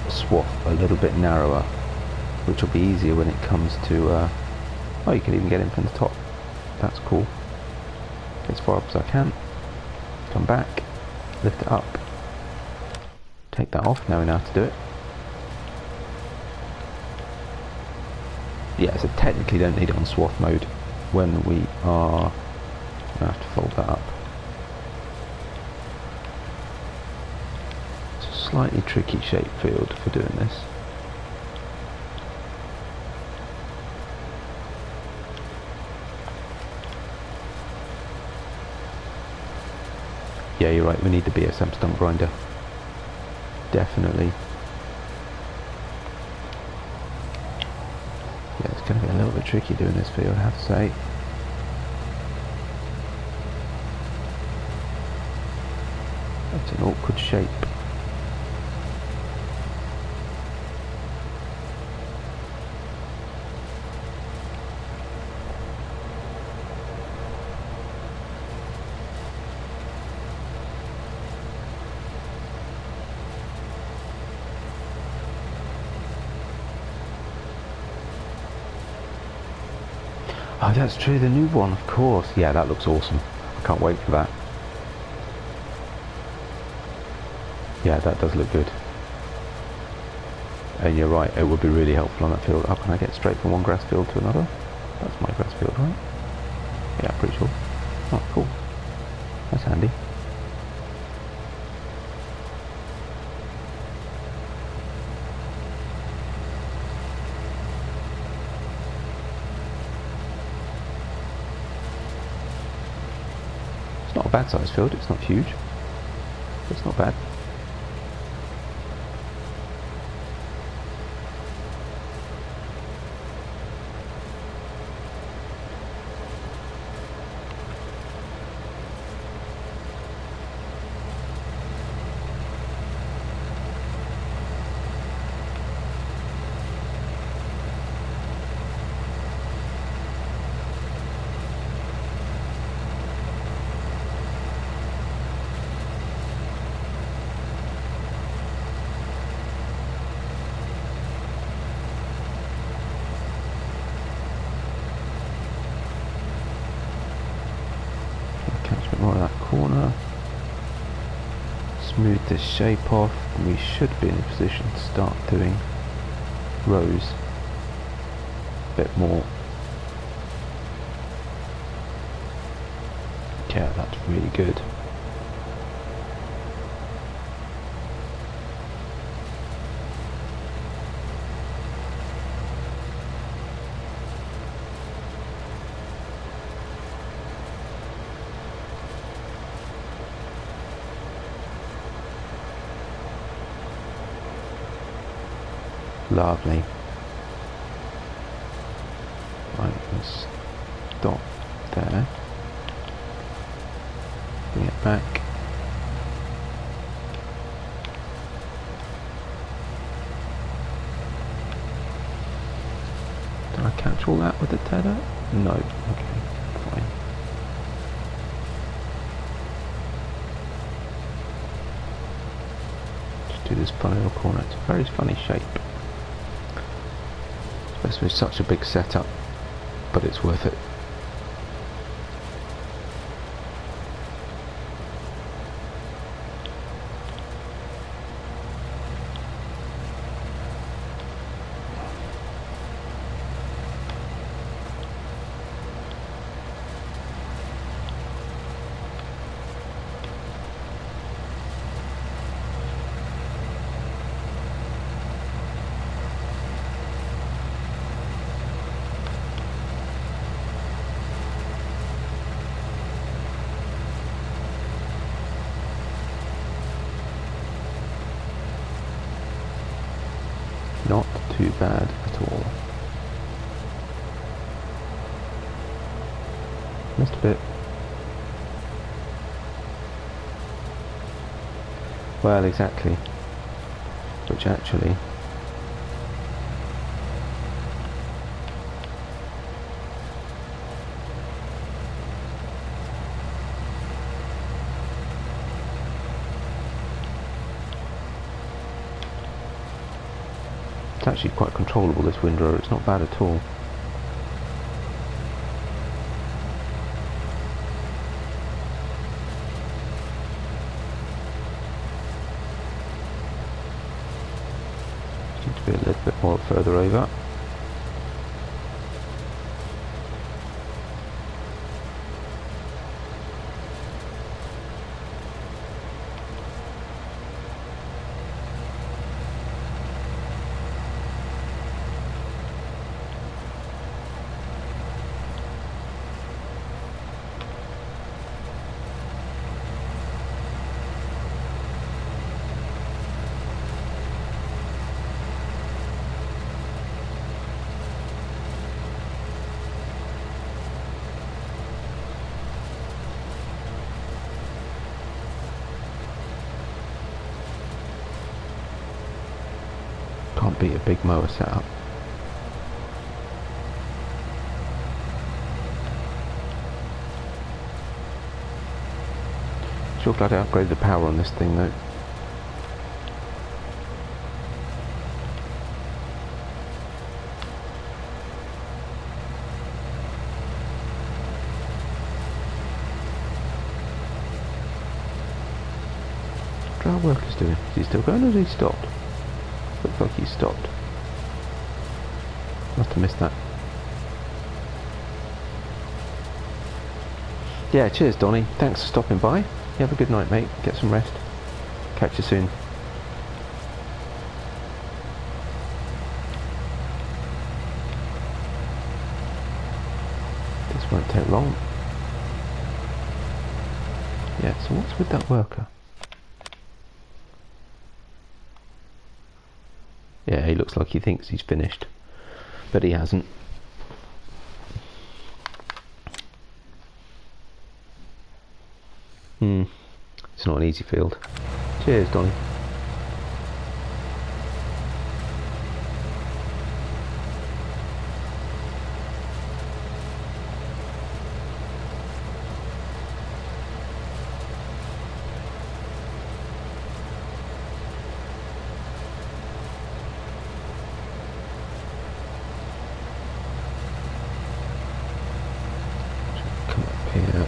swath a little bit narrower, which will be easier when it comes to oh, you can even get in from the top. That's cool. As far up as I can. Come back, lift it up, take that off. Now we know how to do it. Yeah, so technically don't need it on swath mode when we are. I have to fold that up. It's a slightly tricky shape field for doing this. Yeah, you're right, we need the BSM stump grinder. Definitely. Yeah, it's going to be a little bit tricky doing this field, I have to say. That's an awkward shape. Oh, that's true, the new one, of course. Yeah, that looks awesome. I can't wait for that. Yeah, that does look good. And you're right, it would be really helpful on that field. Oh, can I get straight from one grass field to another? That's my grass field, right? Yeah, pretty sure. Oh, cool. That's handy. It's not a bad sized field, it's not huge. But it's not bad. a bit more of that corner. Smooth this shape off, and we should be in a position to start doing rows a bit more. Yeah, that's really good. Lovely. Right, let's stop there. Bring it back. Did I catch all that with the tether? No. Okay, fine. Just do this funny little corner. It's a very funny shape. Especially with such a big setup, but it's worth it. Not too bad at all. Missed a bit. Well, exactly. Which actually it's actually quite controllable, this windrow. It's not bad at all. Just need to be a little bit more further over. Can't beat a big mower setup. Sure glad I upgraded the power on this thing though. What are our workers doing? Is he still going or has he stopped? Looks like he stopped. Must have missed that. Yeah, cheers Donny. Thanks for stopping by. You have a good night, mate. Get some rest. Catch you soon. This won't take long. Yeah, so what's with that worker? Yeah, he looks like he thinks he's finished, but he hasn't. It's not an easy field. Cheers, Donny. Come up here.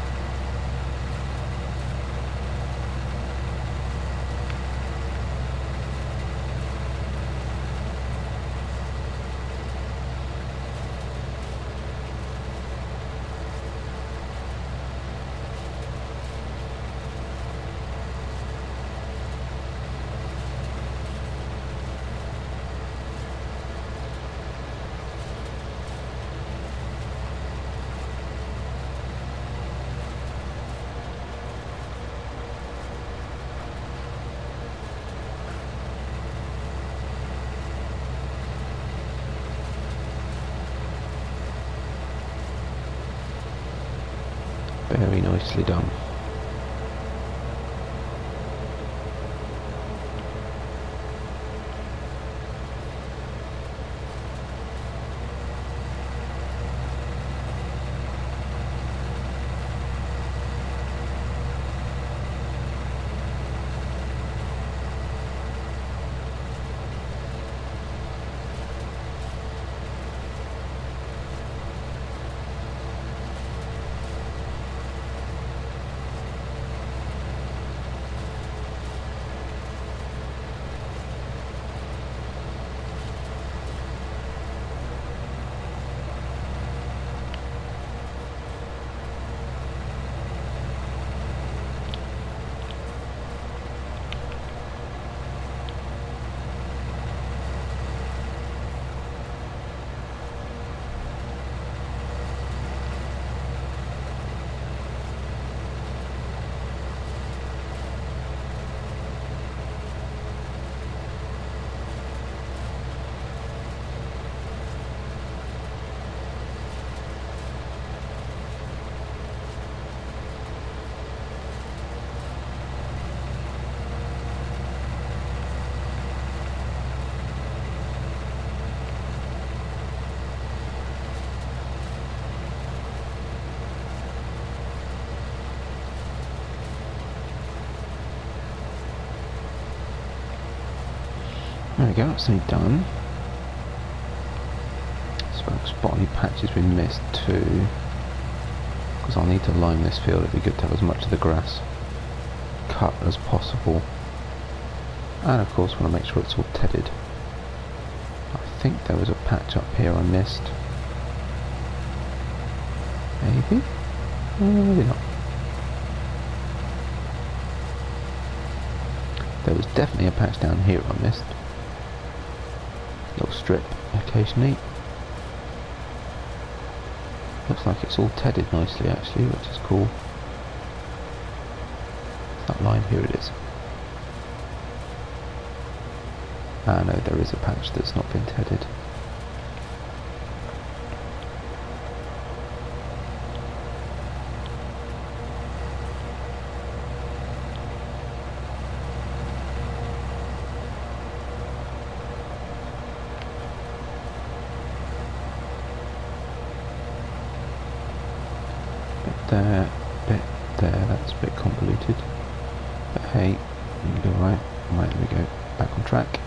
Very nicely done. There we go, that's nearly done. Spot any patches we missed too, because I'll need to lime this field. It'd be good to have as much of the grass cut as possible, and of course want to make sure it's all tedded. I think there was a patch up here I missed. Maybe? Maybe not. There was definitely a patch down here I missed. Little strip occasionally. Looks like it's all tedded nicely actually, which is cool. That line, here it is. Ah no, there is a patch that's not been tedded. Bit there, that's a bit convoluted. But hey, you go right. Right, there we go. Back on track.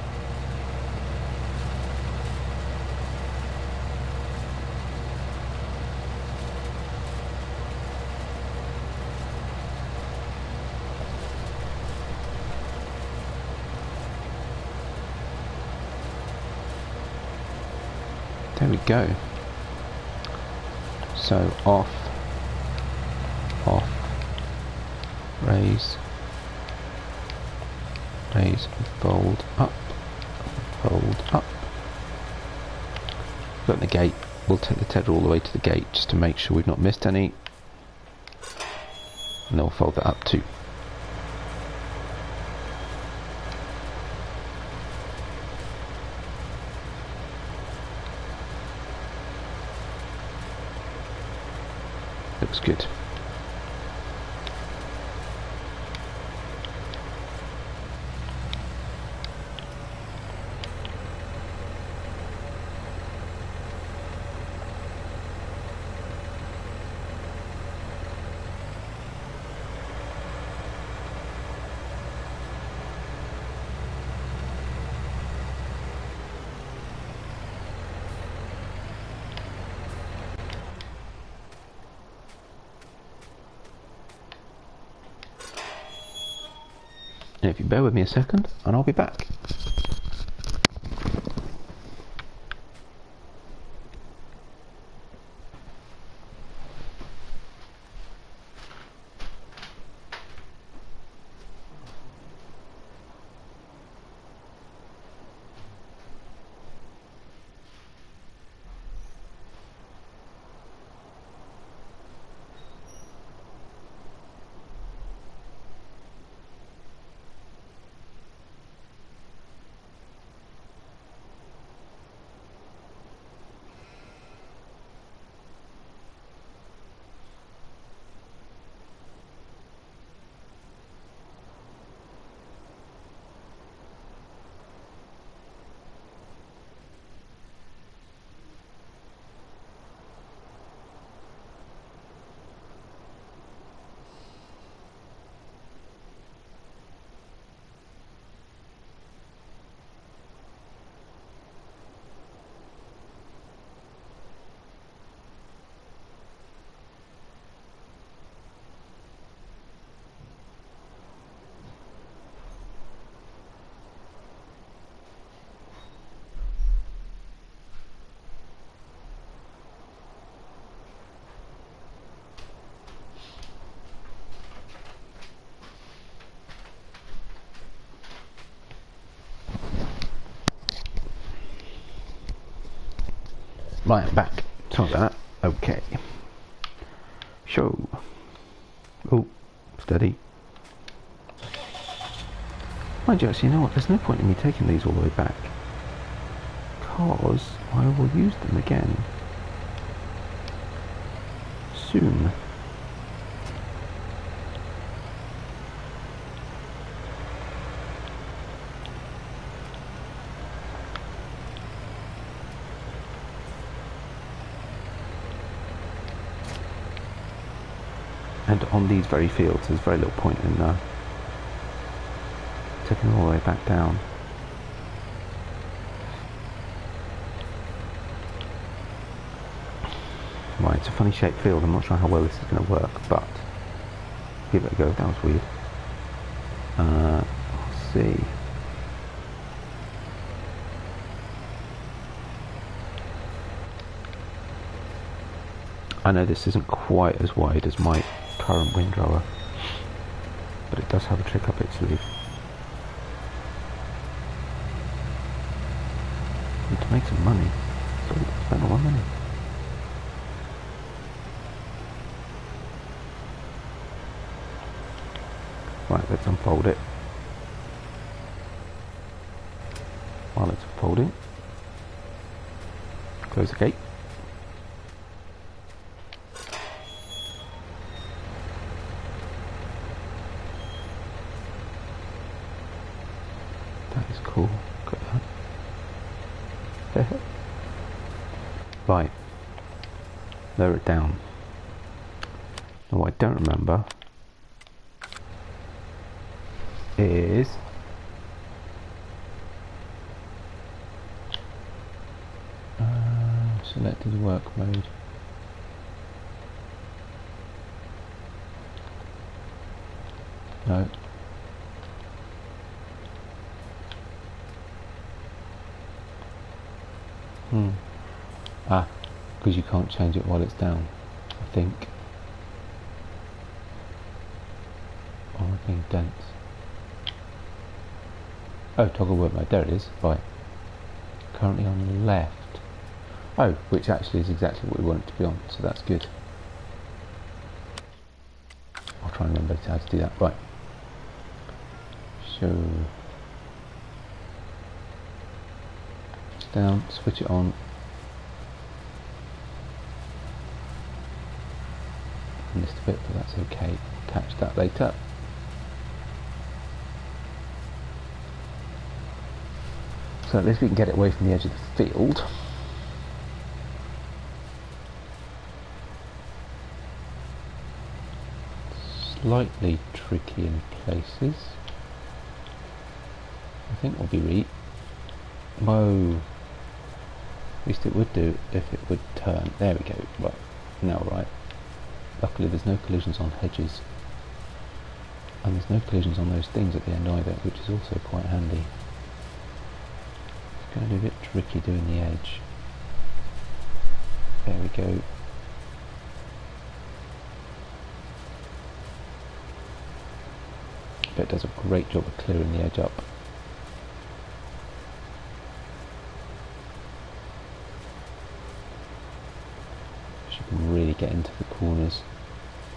There we go. So off, raise, fold up, Look at the gate. We'll take the tether all the way to the gate just to make sure we've not missed any, and then we'll fold that up too. Looks good. And if you bear with me a second, and I'll be back. Right, I'm back. Sorry about that. Okay. Show. Oh, steady. Mind you, actually, you know what? There's no point in me taking these all the way back, because I will use them again soon. And on these very fields, there's very little point in taking them all the way back down. Right, it's a funny shaped field. I'm not sure how well this is going to work, but give it a go. That was weird. Let's see. I know this isn't quite as wide as my current windrower, but it does have a trick up its sleeve. And to make some money, so spend all my money. Right, let's unfold it. While it's unfolding, close the gate. That is cool. Look at that. Right, lower it down. Now, what I don't remember is selected work mode. No. Because you can't change it while it's down, I think. Or I'm being dense. Oh, toggle work mode, there it is. Right. Currently on the left. Oh, which actually is exactly what we want it to be on, so that's good. I'll try and remember how to do that. Right. Show. Down, switch it on. Missed a bit, but that's okay. Catch that later. So at least we can get it away from the edge of the field. Slightly tricky in places. I think we'll be right. Whoa. At least it would do if it would turn. There we go. Right. Now right. Luckily there's no collisions on hedges. And there's no collisions on those things at the end either, which is also quite handy. It's going to be a bit tricky doing the edge. There we go. But it does a great job of clearing the edge up. You can really get into the corners,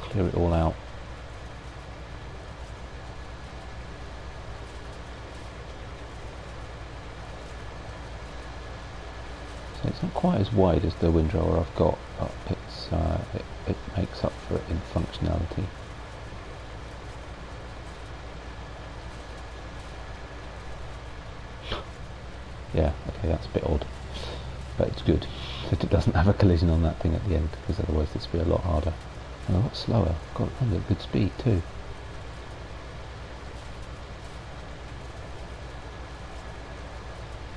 clear it all out. So it's not quite as wide as the windrower I've got, but it's it makes up for it in functionality. Yeah, okay, that's a bit odd, but it's good that it doesn't have a collision on that thing at the end, because otherwise this would be a lot harder and a lot slower. Got it runs at good speed too.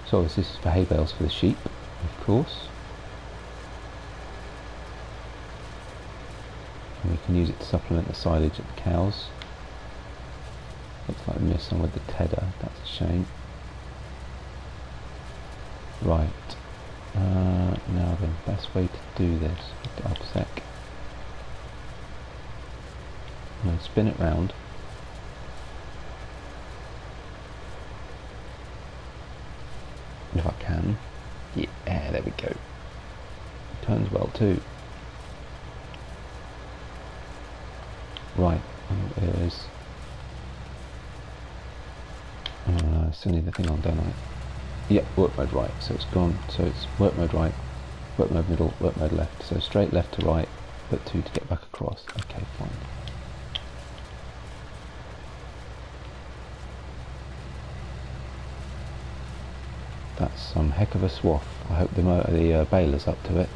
So this is for hay bales for the sheep, of course, and we can use it to supplement the silage of the cows. Looks like we missed some with the tedder, that's a shame. Right, now then, best way to do this, up a sec. I'm going to spin it round. If I can. Yeah, there we go. 2. Right, there's... still need the thing on, don't I? Yep, work mode right, so it's gone. So it's work mode right, work mode middle, work mode left. So straight left to right, but 2 to get back across. Okay, fine. That's some heck of a swath. I hope the baler's up to it.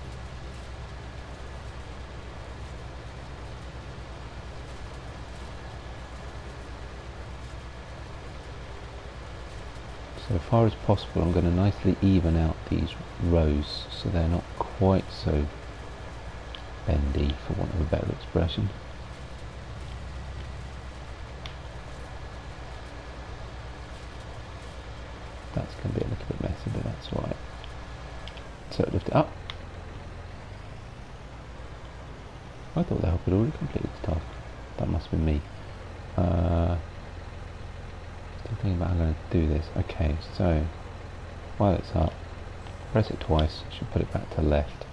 So far as possible, I'm going to nicely even out these rows so they're not quite so bendy, for want of a better expression. That's going to be a little bit messy, but that's alright. So lift it up. I thought the help had already completed the task. That must have been me. Still thinking about how I'm going to do this. Okay, so while it's up, press it twice, should put it back to left.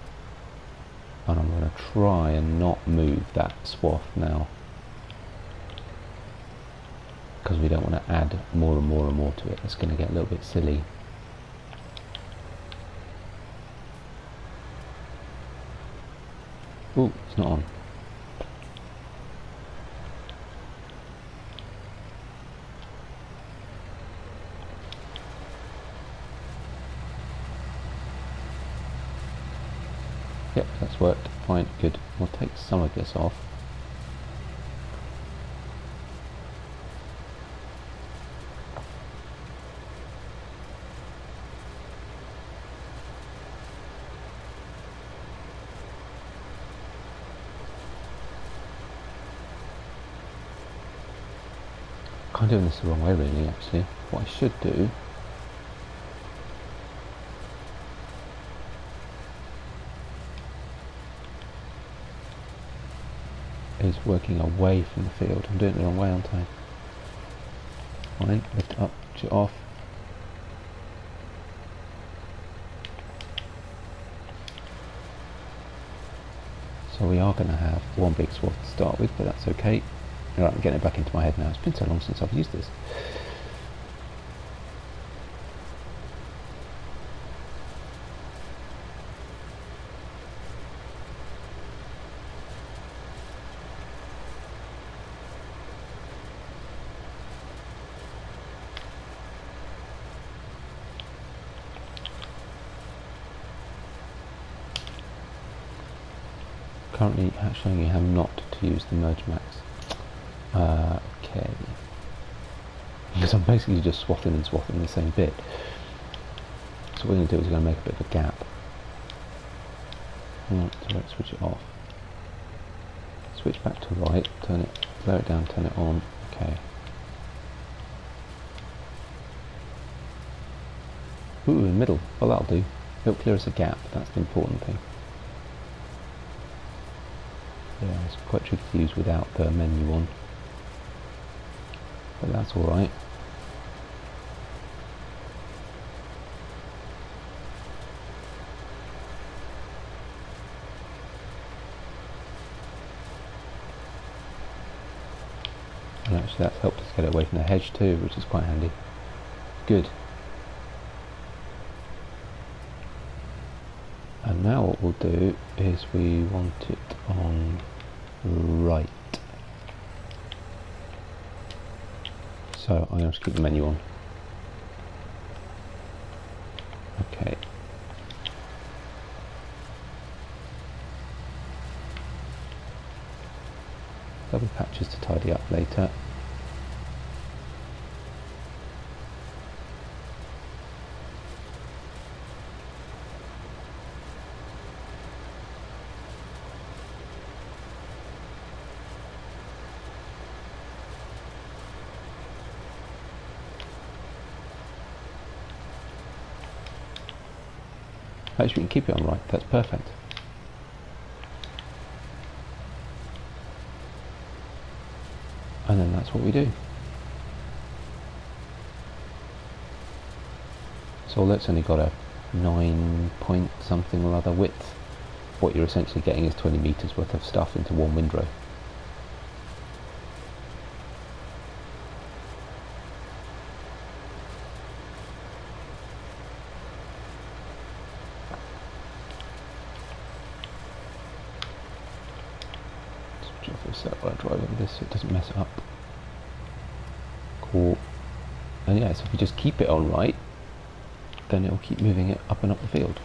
And I'm going to try and not move that swath now, because we don't want to add more and more and more to it. It's going to get a little bit silly. Ooh, it's not on. Yep, that's worked. Fine, good. We'll take some of this off. I'm doing this the wrong way really, actually. What I should do is working away from the field. I'm doing it the wrong way, aren't I? Fine, lift it up, push it off. So we are going to have one big swath to start with, but that's okay. Right, I'm getting it back into my head now. It's been so long since I've used this. Currently showing you how not to use the merge max. Okay, because I'm basically just swathing and swathing the same bit. So what we're going to do is we're going to make a bit of a gap. Right, so let's switch it off. Switch back to right, turn it, lower it down, turn it on. Okay. Ooh, in the middle. Well, that'll do. It'll clear us a gap. That's the important thing. Yeah, it's quite tricky to use without the menu on, but that's alright. And actually that's helped us get it away from the hedge too, which is quite handy. Good. And now what we'll do is we want it on right. So I'm going to just keep the menu on. Okay. Double patches to tidy up later. Actually, we can keep it on right. That's perfect. And then that's what we do. So that's only got a 9 point something or other width. what you're essentially getting is 20 meters worth of stuff into one windrow. While I drive over this so it doesn't mess it up. Cool. And yeah, so if you just keep it on right, then it'll keep moving it up and up the field.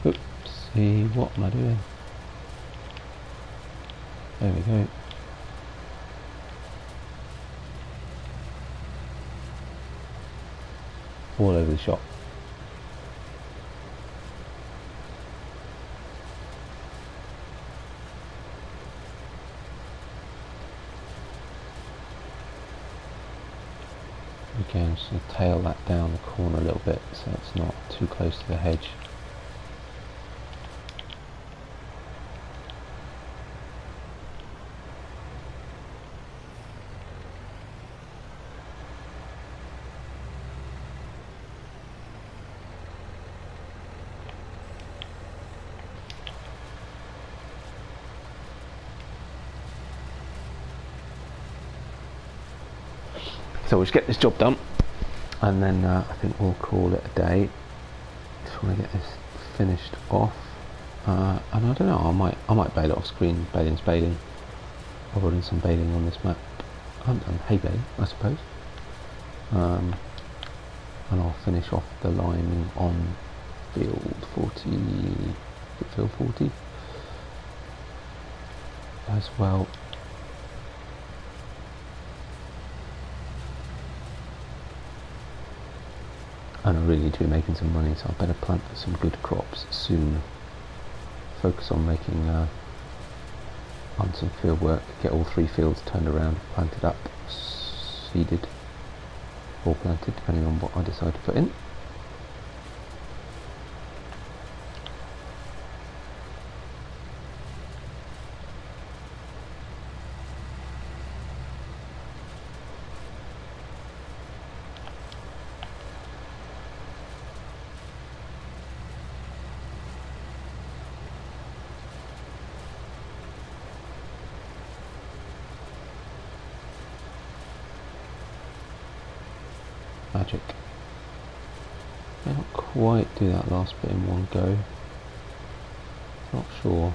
Oopsie, what am I doing? There we go. All over the shop. Again, just going to tail that down the corner a little bit so it's not too close to the hedge. So we'll just get this job done, and then I think we'll call it a day. Just want to get this finished off, and I don't know. I might bail it off screen. Baling's baling. I've already done some baling on this map. I haven't done hay baling, I suppose. And I'll finish off the liming on field 40, field 40 as well. And I really need to be making some money, so I better plant some good crops soon. Focus on making on some field work, get all 3 fields turned around, planted up, seeded or planted, depending on what I decide to put in. Magic. May not quite do that last bit in one go. Not sure.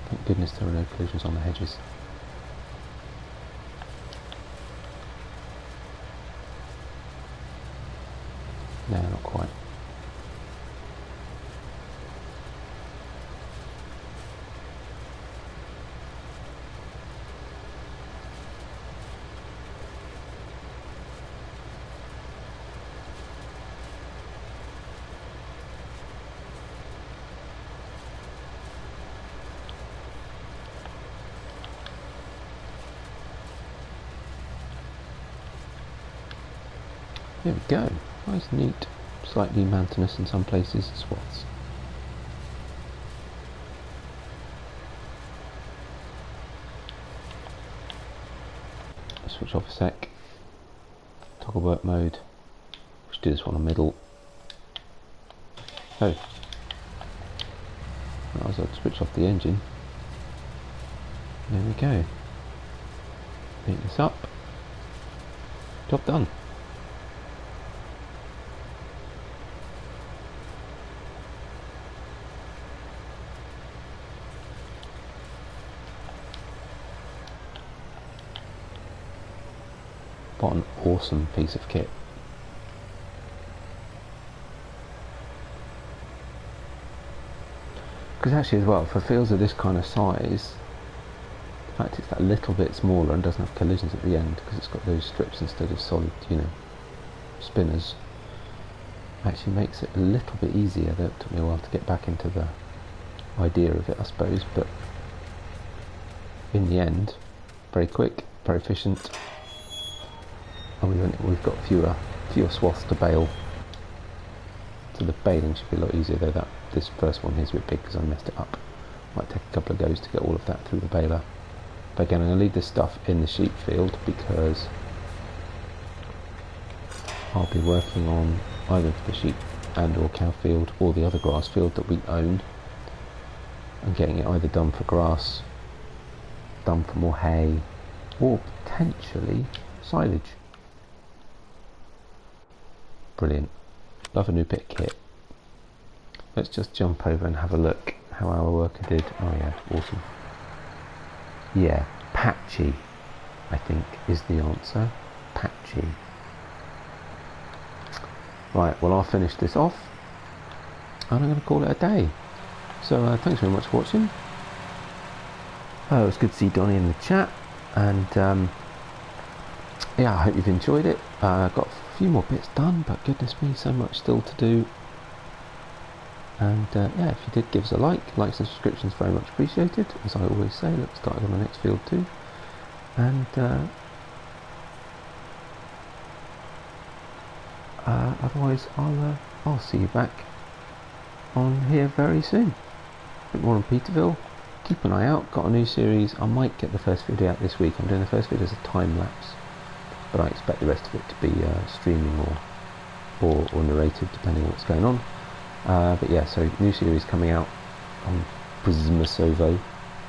Thank goodness there are no collisions on the hedges. No, not quite. There we go. Nice, neat, slightly mountainous in some places swaths. Switch off a sec. Toggle work mode. Let's do this one on middle. Oh. I was able to switch off the engine. There we go. Pick this up. Job done. What an awesome piece of kit. Because actually as well, for fields of this kind of size, fact, it's that little bit smaller and doesn't have collisions at the end because it's got those strips instead of solid, spinners. Actually makes it a little bit easier. That took me a while to get back into the idea of it, I suppose, but in the end, very quick, very efficient, and we've got fewer swaths to bale. So the baling should be a lot easier, though this first one here is a bit big because I messed it up. Might take a couple of goes to get all of that through the baler. But again, I'm going to leave this stuff in the sheep field because I'll be working on either the sheep and or cow field or the other grass field that we own, and getting it either done for grass, done for more hay, or potentially silage. Brilliant. Love a new pit kit. Let's just jump over and have a look how our worker did. Oh yeah, awesome. Yeah, patchy, I think, is the answer. Patchy. Right, well, I'll finish this off and I'm going to call it a day. So thanks very much for watching. It was good to see Donnie in the chat, and yeah, I hope you've enjoyed it. Got a few more bits done, but goodness me, so much still to do. And yeah, if you did, give us a likes and subscriptions very much appreciated. As I always say, let's start on the next field too. And otherwise, I'll see you back on here very soon. A bit more on Petervill. Keep an eye out. Got a new series. I might get the first video out this week. I'm doing the first video as a time lapse, but I expect the rest of it to be streaming or narrated, depending on what's going on. But yeah, so new series coming out on Prismasovo.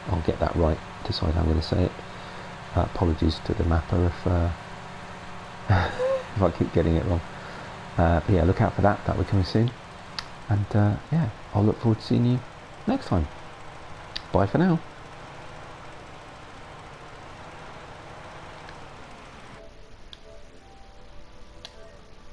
I'll get that right, decide how I'm going to say it. Apologies to the mapper if I keep getting it wrong. But yeah, look out for that. That will be coming soon. And yeah, I'll look forward to seeing you next time. Bye for now.